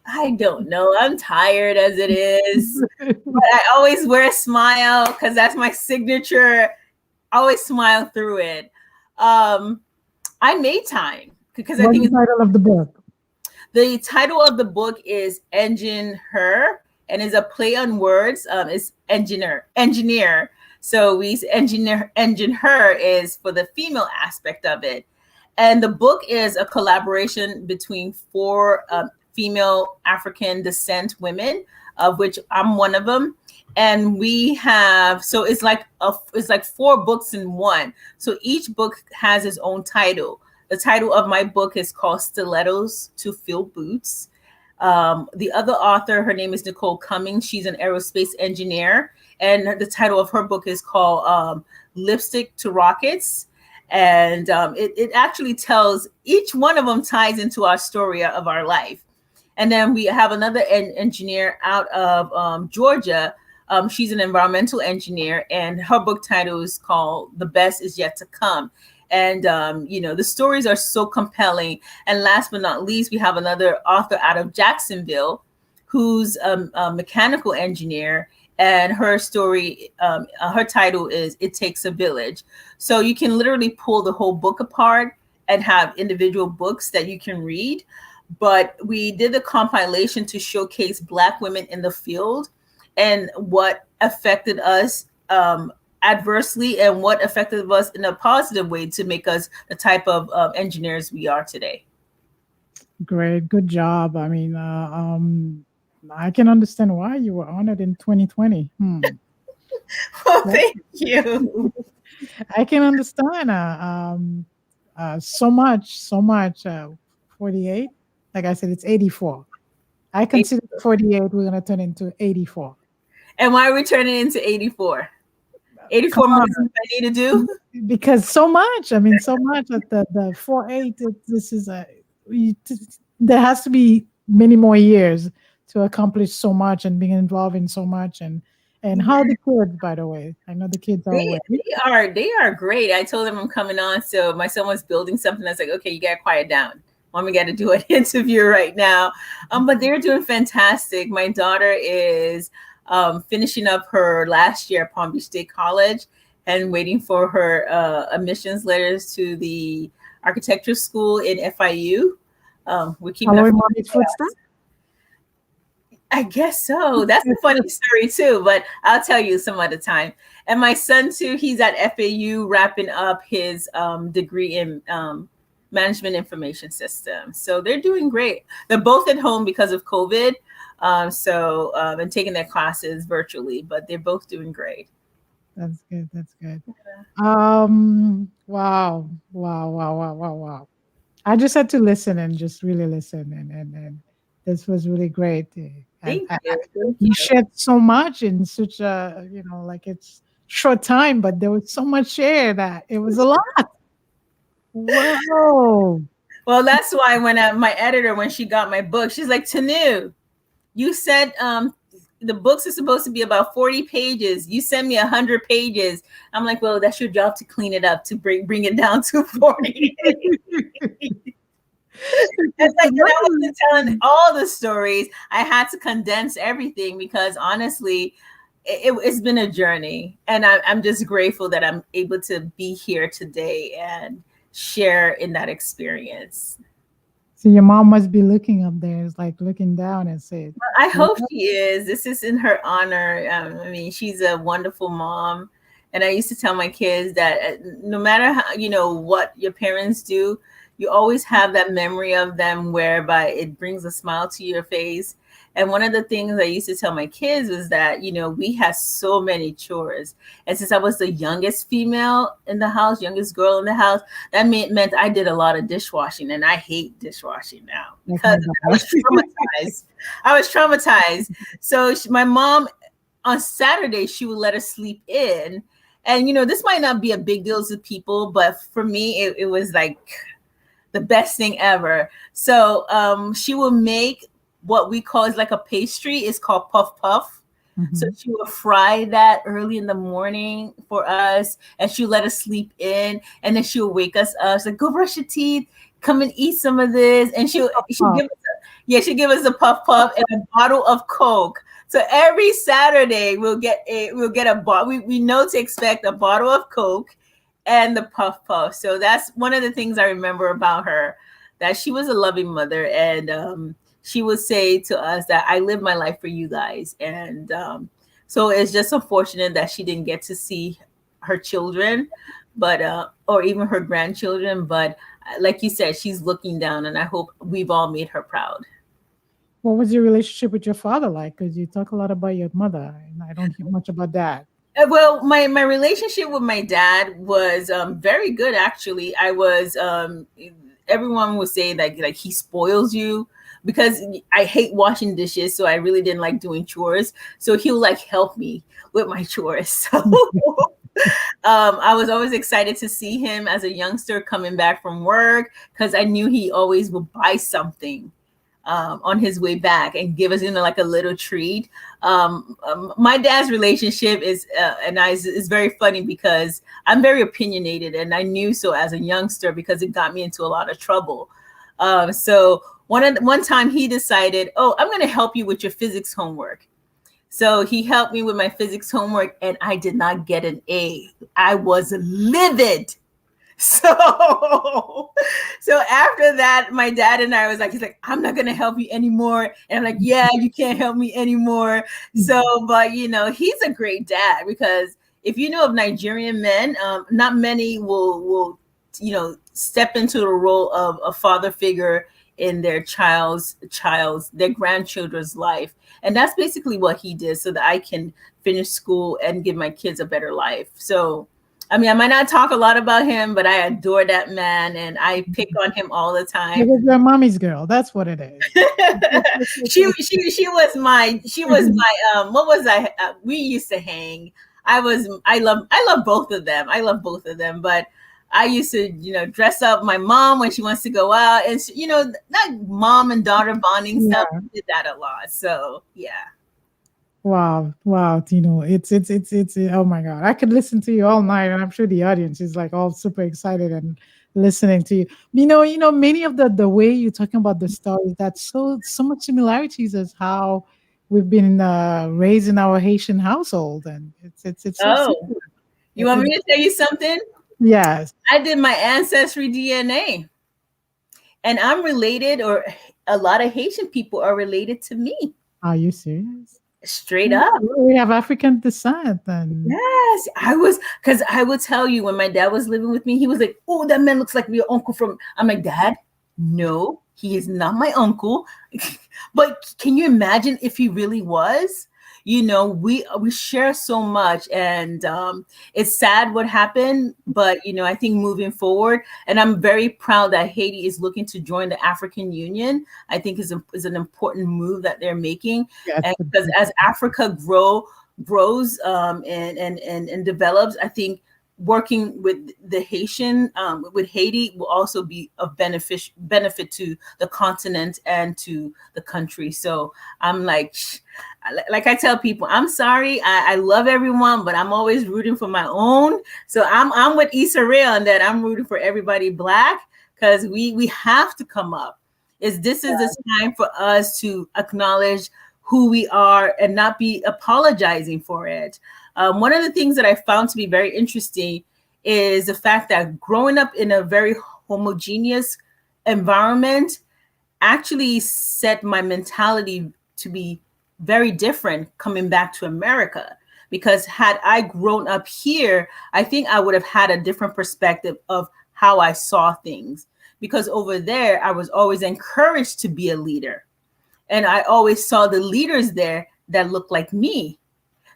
I don't know. I'm tired as it is, but I always wear a smile because that's my signature. I always smile through it. I made time because I What's think the title of the book? the title of the book is Engine Her, and is a play on words. It's engineer. So we engine her is for the female aspect of it. And the book is a collaboration between four female African descent women, of which I'm one of them. And we have, so it's like four books in one. So each book has its own title. The title of my book is called Stilettos to Fill Boots. The other author, her name is Nicole Cummings. She's an aerospace engineer. And the title of her book is called Lipstick to Rockets. And it actually tells, each one of them ties into our story of our life. And then we have another engineer out of Georgia. She's an environmental engineer, and her book title is called The Best Is Yet to Come. And, the stories are so compelling. And last but not least, we have another author out of Jacksonville who's a mechanical engineer. And her story, her title is It Takes a Village. So you can literally pull the whole book apart and have individual books that you can read. But we did a compilation to showcase Black women in the field and what affected us adversely and what affected us in a positive way to make us the type of engineers we are today. Great. Good job. I mean, I can understand why you were honored in 2020. Well, thank you. I can understand so much. 48. Like I said, it's 84. I consider 48, we're going to turn into 84. And why are we turning into 84? 84 more things I need to do? Because so much. I mean, so much at the 48. This is there has to be many more years to accomplish so much and being involved in so much. And how are the kids, by the way? I know the kids are they are great. I told them I'm coming on. So my son was building something. I was like, okay, you got to quiet down. Mommy got to do an interview right now. But they're doing fantastic. My daughter is finishing up her last year at Palm Beach State College and waiting for her admissions letters to the architecture school in FIU. We're keeping up Mommy's footsteps? I guess so. That's a funny story too, but I'll tell you some other time. And my son too, he's at FAU wrapping up his degree in management information systems. So they're doing great. They're both at home because of COVID. And taking their classes virtually, but they're both doing great. That's good. That's good. Yeah. Wow. I just had to listen and just really listen. And this was really great. Thank you shared so much in such a, like it's short time, but there was so much shared that it was a lot. Whoa. Well, that's why when my editor, when she got my book, she's like, Tinu, you said the books are supposed to be about 40 pages. You send me 100 pages. I'm like, well, that's your job to clean it up, to bring it down to 40. It's like, when I wasn't telling all the stories, I had to condense everything because honestly, it's been a journey. And I'm just grateful that I'm able to be here today and share in that experience. So your mom must be looking up there. It's like looking down and said, I "What?" hope she is. This is in her honor. I mean, she's a wonderful mom. And I used to tell my kids that no matter how, what your parents do, you always have that memory of them whereby it brings a smile to your face. And one of the things I used to tell my kids was that, we had so many chores. And since I was the youngest female in the house, youngest girl in the house, that meant I did a lot of dishwashing. And I hate dishwashing now Oh because my I was traumatized. I was traumatized. So my mom, on Saturday, she would let us sleep in. And, this might not be a big deal to people, but for me, it was like the best thing ever. So she will make what we call is like a pastry. It's called puff puff. So she will fry that early in the morning for us, and she'll let us sleep in, and then she'll wake us up. She's like, go brush your teeth, come and eat some of this. And she'll she'll give us a puff puff and a bottle of Coke. So every Saturday we'll get a bottle. We know to expect a bottle of Coke and the puff puff. So that's one of the things I remember about her, that she was a loving mother, and she would say to us that I live my life for you guys. And so it's just unfortunate that she didn't get to see her children, but or even her grandchildren. But like you said, she's looking down, and I hope we've all made her proud. What was your relationship with your father like? Because you talk a lot about your mother, and I don't hear much about that. Well, my relationship with my dad was very good, actually. I was everyone would say that like he spoils you, because I hate washing dishes, so I really didn't like doing chores. So he'll like help me with my chores. So I was always excited to see him as a youngster coming back from work, because I knew he always would buy something on his way back and give us, like a little treat. My dad's relationship is very funny, because I'm very opinionated, and I knew so as a youngster, because it got me into a lot of trouble. So one time he decided, oh, I'm going to help you with your physics homework. So he helped me with my physics homework, and I did not get an A. I was livid. So after that, my dad and I was like, he's like, I'm not going to help you anymore. And I'm like, yeah, you can't help me anymore. So, but he's a great dad, because if you know of Nigerian men, not many will step into the role of a father figure in their their grandchildren's life. And that's basically what he did, so that I can finish school and give my kids a better life. So I mean, I might not talk a lot about him, but I adore that man, and I pick on him all the time. Because you're mommy's girl. That's what it is. she was my what was I? We used to hang. I love both of them. I love both of them, but I used to dress up my mom when she wants to go out, and that mom and daughter bonding stuff. We did that a lot. So yeah. Wow, Tinu. It's oh my God. I could listen to you all night, and I'm sure the audience is like all super excited and listening to you. Many of the way you're talking about the stories, that's so much similarities as how we've been raised in our Haitian household, and it's so simple. You want me to tell you something? Yes. I did my ancestry DNA, and I'm related, or a lot of Haitian people are related to me. Are you serious? Straight up. We have African descent. And yes, because I will tell you, when my dad was living with me, he was like, oh, that man looks like your uncle from, I'm like, Dad, no, he is not my uncle. But can you imagine if he really was? We share so much, and it's sad what happened, but I think moving forward, and I'm very proud that Haiti is looking to join the African Union. I think is an important move that they're making, and because as Africa grows and develops, I think working with the Haitian with Haiti will also be of benefit to the continent and to the country. So I'm like I tell people, I'm sorry, I love everyone, but I'm always rooting for my own. So I'm with Issa Rae on that. I'm rooting for everybody Black, because we have to come up. This is the time for us to acknowledge who we are and not be apologizing for it. One of the things that I found to be very interesting is the fact that growing up in a very homogeneous environment, actually set my mentality to be very different coming back to America. Because had I grown up here, I think I would have had a different perspective of how I saw things. Because over there, I was always encouraged to be a leader. And I always saw the leaders there that looked like me.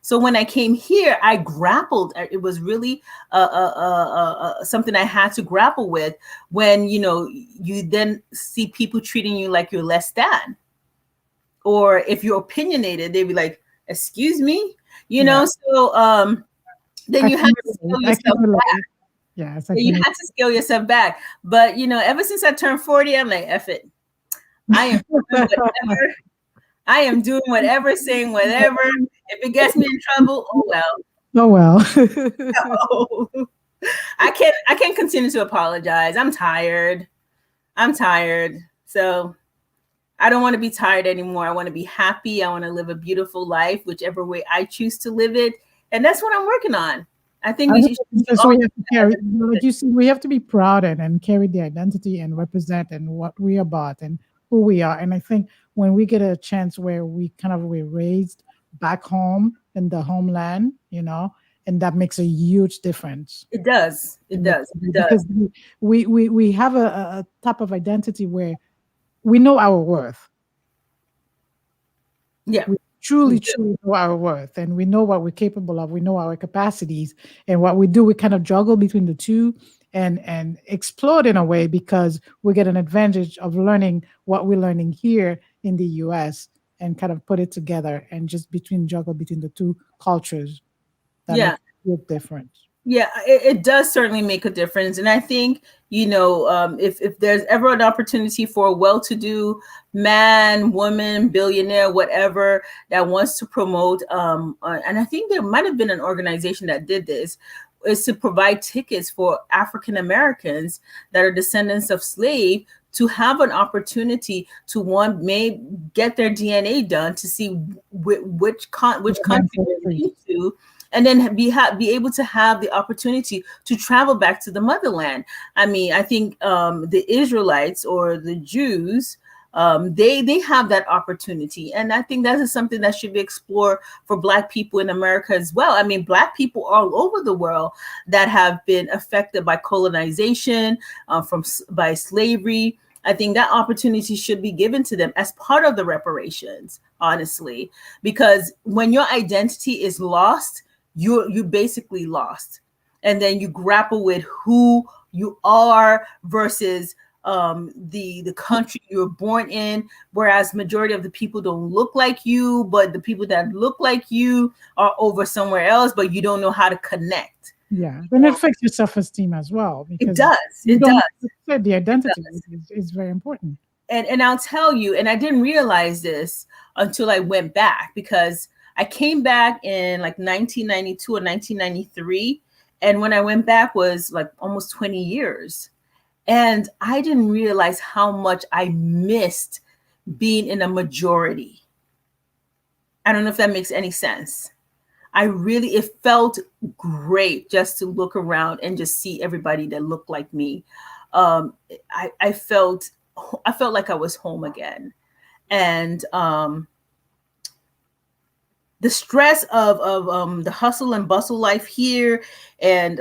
So when I came here, I grappled. It was really something I had to grapple with when, you then see people treating you like you're less than. Or if you're opinionated, they'd be like, excuse me, so then you have to scale yourself back. Yeah, you have to scale yourself back. But, ever since I turned 40, I'm like, F it. I am doing whatever, saying whatever. If it gets me in trouble, oh well. Oh well. No. I can't continue to apologize. I'm tired. So I don't want to be tired anymore. I want to be happy. I want to live a beautiful life, whichever way I choose to live it. And that's what I'm working on. I think we have to be proud and carry the identity and represent and what we are about and who we are. And I think when we get a chance where we're raised back home in the homeland, and that makes a huge difference. It does. Because we have a type of identity where we know our worth. Yeah. We truly know our worth, and we know what we're capable of. We know our capacities, and what we do, we kind of juggle between the two and explode in a way, because we get an advantage of learning what we're learning here in the US and kind of put it together and just juggle between the two cultures. That makes a big difference. Yeah, it does certainly make a difference. And I think, if there's ever an opportunity for a well-to-do man, woman, billionaire, whatever, that wants to promote, and I think there might have been an organization that did this, is to provide tickets for African Americans that are descendants of slave to have an opportunity to may get their DNA done to see which country they're into. And then be able to have the opportunity to travel back to the motherland. I mean, I think the Israelites or the Jews, they have that opportunity. And I think that is something that should be explored for Black people in America as well. I mean, Black people all over the world that have been affected by colonization, by slavery. I think that opportunity should be given to them as part of the reparations, honestly, because when your identity is lost, you basically lost. And then you grapple with who you are versus the country you were born in, whereas majority of the people don't look like you, but the people that look like you are over somewhere else, but you don't know how to connect. Yeah, and it affects your self-esteem as well. Because it does. The identity is very important. And I'll tell you, and I didn't realize this until I went back, because I came back in like 1992 or 1993. And when I went back was like almost 20 years. And I didn't realize how much I missed being in a majority. I don't know if that makes any sense. It felt great just to look around and just see everybody that looked like me. I felt like I was home again. And the stress of the hustle and bustle life here, and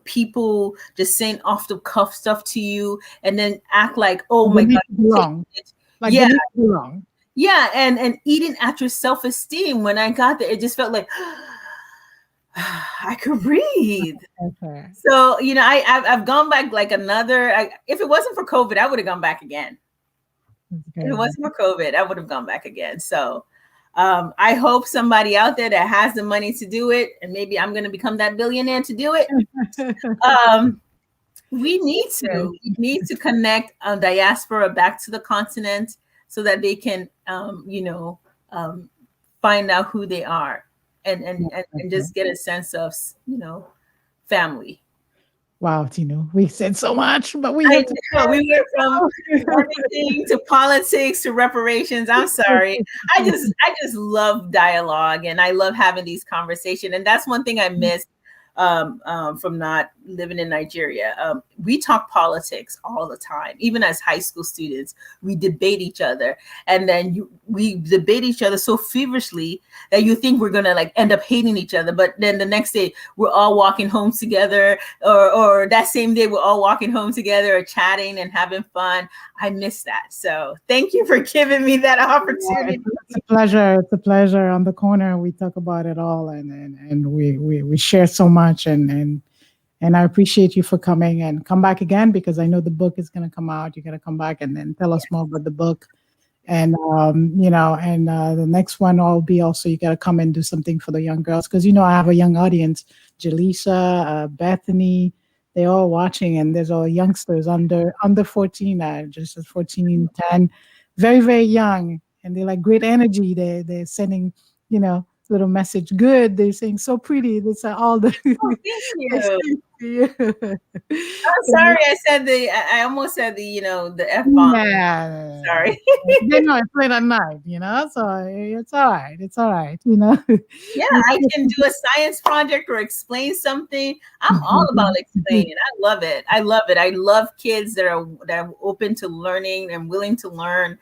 people just saying off the cuff stuff to you, and then act like, oh my God, wrong. Like yeah, wrong. Yeah, and eating at your self-esteem. When I got there, it just felt like I could breathe. Okay. So I've gone back like if it wasn't for COVID, I would have gone back again. Okay. If it wasn't for COVID, I would have gone back again. So I hope somebody out there that has the money to do it, and maybe I'm going to become that billionaire to do it. We need to connect diaspora back to the continent so that they can, find out who they are and just get a sense of, family. Wow, Tinu, we said so much, but we went from everything to politics to reparations. I'm sorry. I just love dialogue, and I love having these conversations. And that's one thing I missed from not living in Nigeria. we talk politics all the time. Even as high school students, we debate each other, and then we debate each other so feverishly that you think we're gonna like end up hating each other. But then the next day, we're all walking home together, or that same day, we're all walking home together, or chatting and having fun. I miss that. So thank you for giving me that opportunity. It's a pleasure. It's a pleasure. On the corner, we talk about it all, and we share so much, and I appreciate you for coming, and come back again, because I know the book is going to come out. You're going to come back and then tell us more about the book. And the next one will be also, you got to come and do something for the young girls, because I have a young audience. Jaleesa, Bethany, they're all watching, and there's all youngsters under 14, just 14, 10, very, very young, and they're like great energy. They're sending, little message. Good. They're saying so pretty. They say all the. Oh, thank you. I'm sorry, I almost said the F bomb. Yeah. Sorry. They know it's late at night, so it's all right. It's all right, Yeah, I can do a science project or explain something. I'm all about explaining. I love it. I love it. I love kids that are open to learning and willing to learn.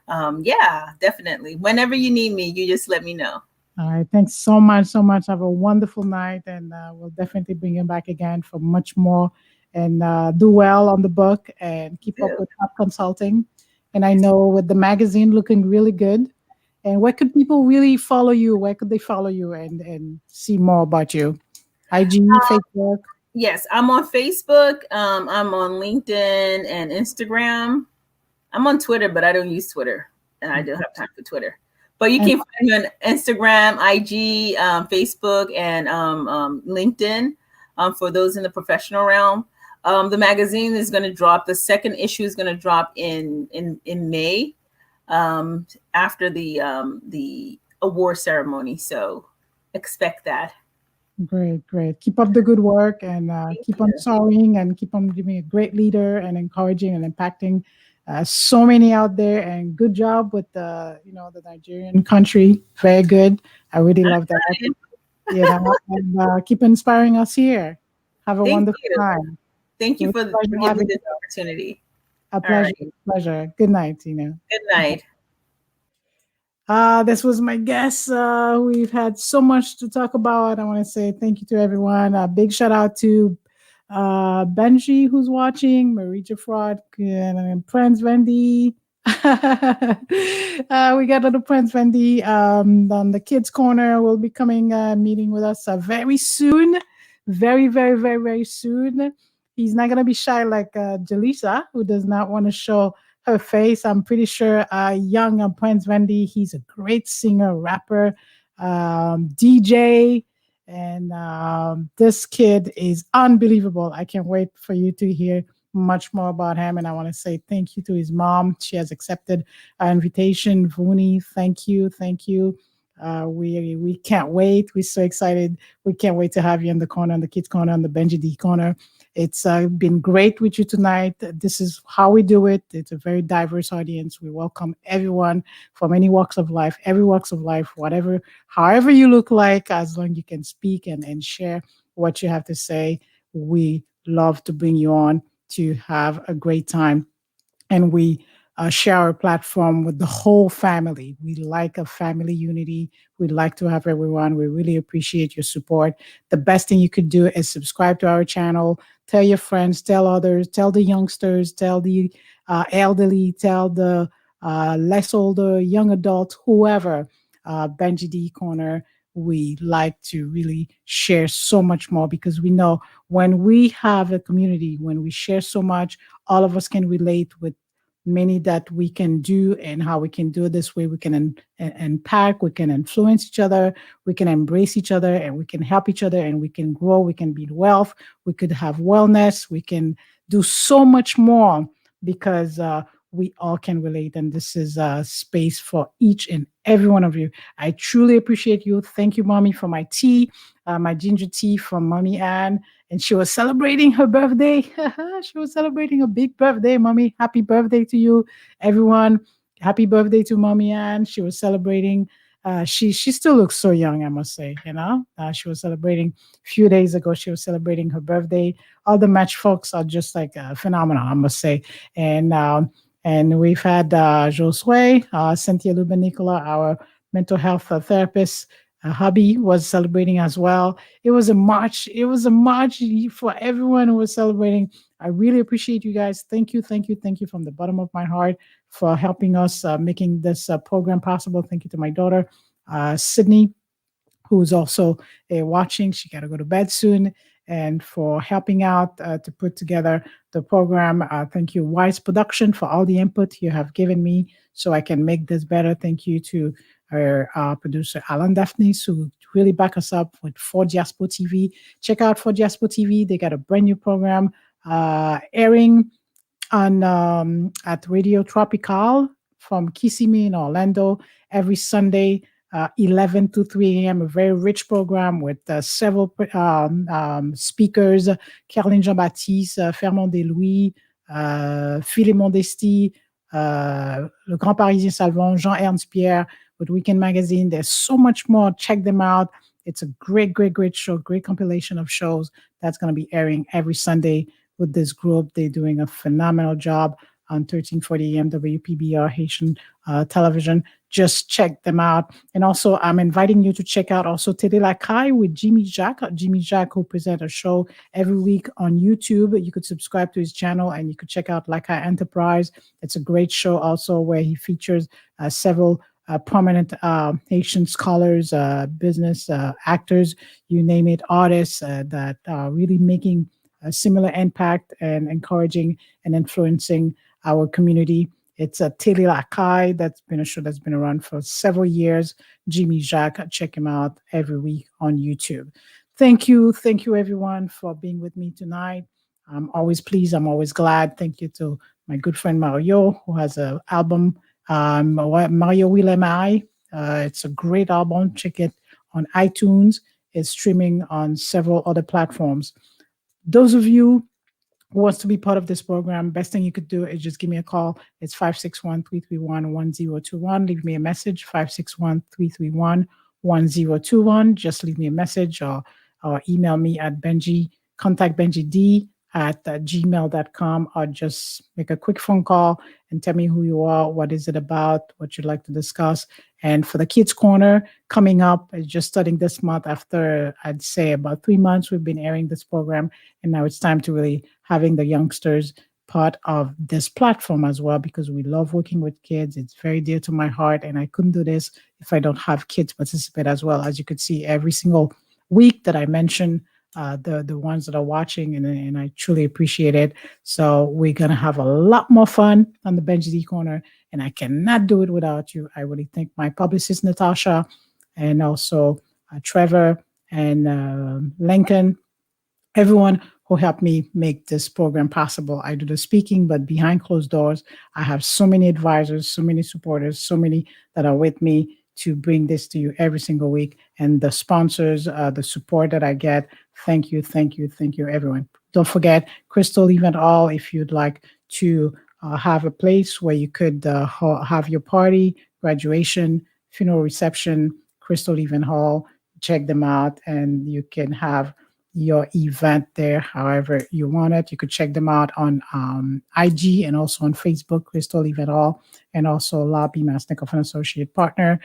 Yeah, definitely. Whenever you need me, you just let me know. All right. Thanks so much. So much. Have a wonderful night. And we'll definitely bring you back again for much more. And do well on the book, and keep up with Top Consulting. And I know with the magazine looking really good. And where could people really follow you? Where could they follow you and see more about you? IG, Facebook? Yes, I'm on Facebook. I'm on LinkedIn and Instagram. I'm on Twitter, but I don't use Twitter. And I don't have time for Twitter. But you can find me on Instagram, IG, Facebook, and LinkedIn for those in the professional realm. The magazine is going to drop. The second issue is going to drop in May after the award ceremony. So expect that. Great, great. Keep up the good work, and keep on sewing, and keep on being a great leader and encouraging and impacting so many out there. And good job with the Nigerian country. Very good. I really love that. And keep inspiring us here. Have a wonderful time. Thank you for giving me this opportunity. A pleasure. Pleasure. Good night, Tinu. Good night. This was my guest. We've had so much to talk about. I want to say thank you to everyone. A big shout out to Benji, who's watching, Marija Fraud, and Prince Wendy. We got little Prince Wendy on the Kids Corner. Will be coming meeting with us very soon. Very, very, very, very soon. He's not going to be shy like Jaleesa, who does not want to show her face. I'm pretty sure young Prince Wendy, he's a great singer, rapper, DJ, and this kid is unbelievable. I can't wait for you to hear much more about him. And I want to say thank you to his mom. She has accepted our invitation. Vuni, thank you. Thank you. We can't wait. We're so excited. We can't wait to have you in the corner, on the Kids Corner, on the BenjyDe Corner. It's been great with you tonight. This is how we do it. It's a very diverse audience. We welcome everyone from any walks of life, every walks of life, whatever, however you look like, as long as you can speak and share what you have to say. We love to bring you on to have a great time. And we share our platform with the whole family. We like a family unity. We like to have everyone. We really appreciate your support. The best thing you could do is subscribe to our channel. Tell your friends, tell others, tell the youngsters, tell the elderly, tell the less older, young adults, whoever. BenjyDe Corner, we like to really share so much more, because we know when we have a community, when we share so much, all of us can relate with many that we can do, and how we can do it this way. We can impact, we can influence each other, we can embrace each other, and we can help each other, and we can grow, we can build wealth, we could have wellness, we can do so much more, because we all can relate. And this is a space for each and every one of you. I truly appreciate you. Thank you, Mommy, for my tea, my ginger tea from Mommy Ann. And she was celebrating her birthday. She was celebrating a big birthday, Mommy. Happy birthday to you, everyone. Happy birthday to Mommy Ann. She was celebrating She still looks so young, I must say. She was celebrating a few days ago. She was celebrating her birthday. All the match folks are just like phenomenal, I must say. And we've had Josue, Cynthia Lubin Nicola, our mental health therapist. Hubby was celebrating as well. It was a march. It was a march for everyone who was celebrating. I really appreciate you guys. Thank you, thank you, thank you from the bottom of my heart for helping us making this program possible. Thank you to my daughter, Sydney, who's also watching. She got to go to bed soon. And for helping out to put together the program. Thank you, Wise Production, for all the input you have given me so I can make this better. Thank you to our producer, Alan Daphne, who really back us up with 4Diaspo TV. Check out 4Diaspo TV. They got a brand new program airing on at Radio Tropical from Kissimmee in Orlando every Sunday, 11 to 3 a.m. A very rich program with several speakers: Caroline Jean-Baptiste, Fernand Delouis, Philippe Mondesti, Le Grand Parisien Salvon, Jean-Ernst Pierre with Weekend Magazine. There's so much more. Check them out. It's a great, great, great show, great compilation of shows that's going to be airing every Sunday with this group. They're doing a phenomenal job on 1340 AM WPBR Haitian television. Just check them out. And also, I'm inviting you to check out also Télé La Caille with Jimmy Jacques. Jimmy Jacques, who presents a show every week on YouTube. You could subscribe to his channel and you could check out La Caille Enterprise. It's a great show also where he features several prominent Haitian scholars, business actors, you name it, artists that are really making a similar impact and encouraging and influencing our community. It's a Télé La Caille. That's been a show that's been around for several years. Jimmy Jacques, check him out every week on YouTube. Thank you everyone for being with me tonight. I'm always pleased. I'm always glad. Thank you to my good friend Mario, who has an album, Mario Willemai. It's a great album. Check it on iTunes. It's streaming on several other platforms. Those of you who wants to be part of this program, best thing you could do is just give me a call. It's 561-331-1021. Leave me a message, 561-331-1021. Just leave me a message or email me at contact BenjyDe at gmail.com, or just make a quick phone call and tell me who you are, what is it about, what you'd like to discuss. And for the Kids Corner coming up, just starting this month, after I'd say about 3 months, we've been airing this program. And now it's time to really having the youngsters part of this platform as well, because we love working with kids. It's very dear to my heart. And I couldn't do this if I don't have kids participate as well. As you could see, every single week that I mention the ones that are watching, and I truly appreciate it. So we're going to have a lot more fun on the BenjyDe Corner, and I cannot do it without you. I really thank my publicist, Natasha, and also Trevor and Lincoln, everyone who helped me make this program possible. I do the speaking, but behind closed doors, I have so many advisors, so many supporters, so many that are with me to bring this to you every single week. And the sponsors, the support that I get, thank you, everyone. Don't forget, Crystal Event Hall, if you'd like to have a place where you could have your party, graduation, funeral reception, Crystal Event Hall, check them out, and you can have your event there however you want it. You could check them out on IG and also on Facebook, Crystal Event Hall, and also Lobby Masnick, an associate partner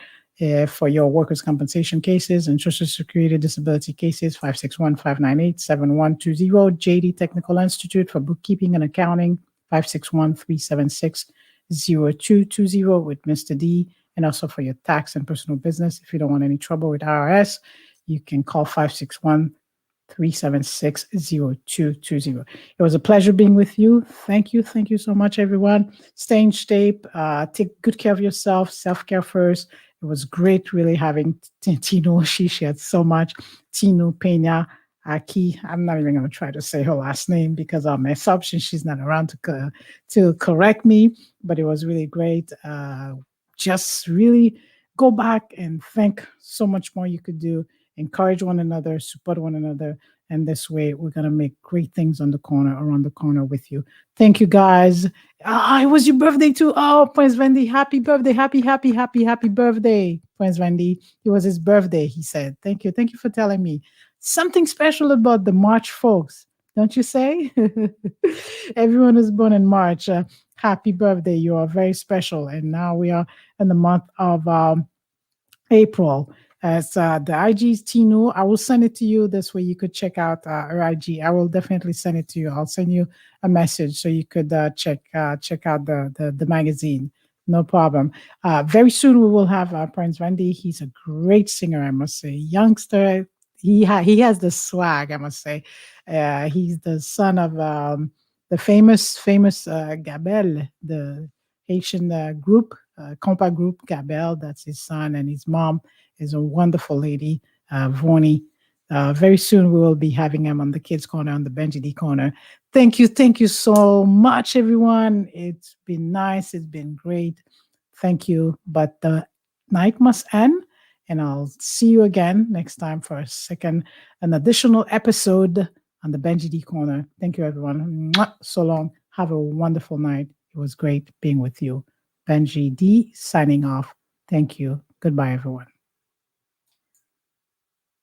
for your workers' compensation cases and Social Security disability cases, 561-598-7120. JD Technical Institute for bookkeeping and accounting, 561-376-0220 with Mr. D. And also for your tax and personal business, if you don't want any trouble with IRS, you can call 561-376-0220. It was a pleasure being with you. Thank you so much, everyone. Stay in shape. Take good care of yourself. Self-care first. It was great really having Tinu. She shared so much. Tinu, Pena, Aki. I'm not even going to try to say her last name because I'll mess up since she's not around to correct me. But it was really great. Just really go back and think so much more you could do. Encourage one another, support one another, And this way, we're going to make great things around the corner with you. Thank you, guys. It was your birthday too. Oh, Prince Wendy, happy birthday. Happy birthday, Prince Wendy. It was his birthday, he said. Thank you. Thank you for telling me. Something special about the March folks, don't you say? Everyone is born in March. Happy birthday. You are very special. And now we are in the month of April. As the IG is Tinu. I will send it to you. This way you could check out her IG. I will definitely send it to you. I'll send you a message so you could check out the magazine. No problem. Very soon we will have Prince Wendy. He's a great singer, I must say. Youngster. He has the swag, I must say. He's the son of the famous Gabel, the Haitian group, compa group Gabel. That's his son, and his mom is a wonderful lady, Voni. Very soon we will be having him on the Kids Corner, on the BenjyDe Corner. Thank you so much, everyone. It's been nice. It's been great. Thank you. But the night must end, and I'll see you again next time for an additional episode on the BenjyDe Corner. Thank you, everyone. Mwah. So long. Have a wonderful night. It was great being with you. BenjyDe signing off. Thank you. Goodbye, everyone.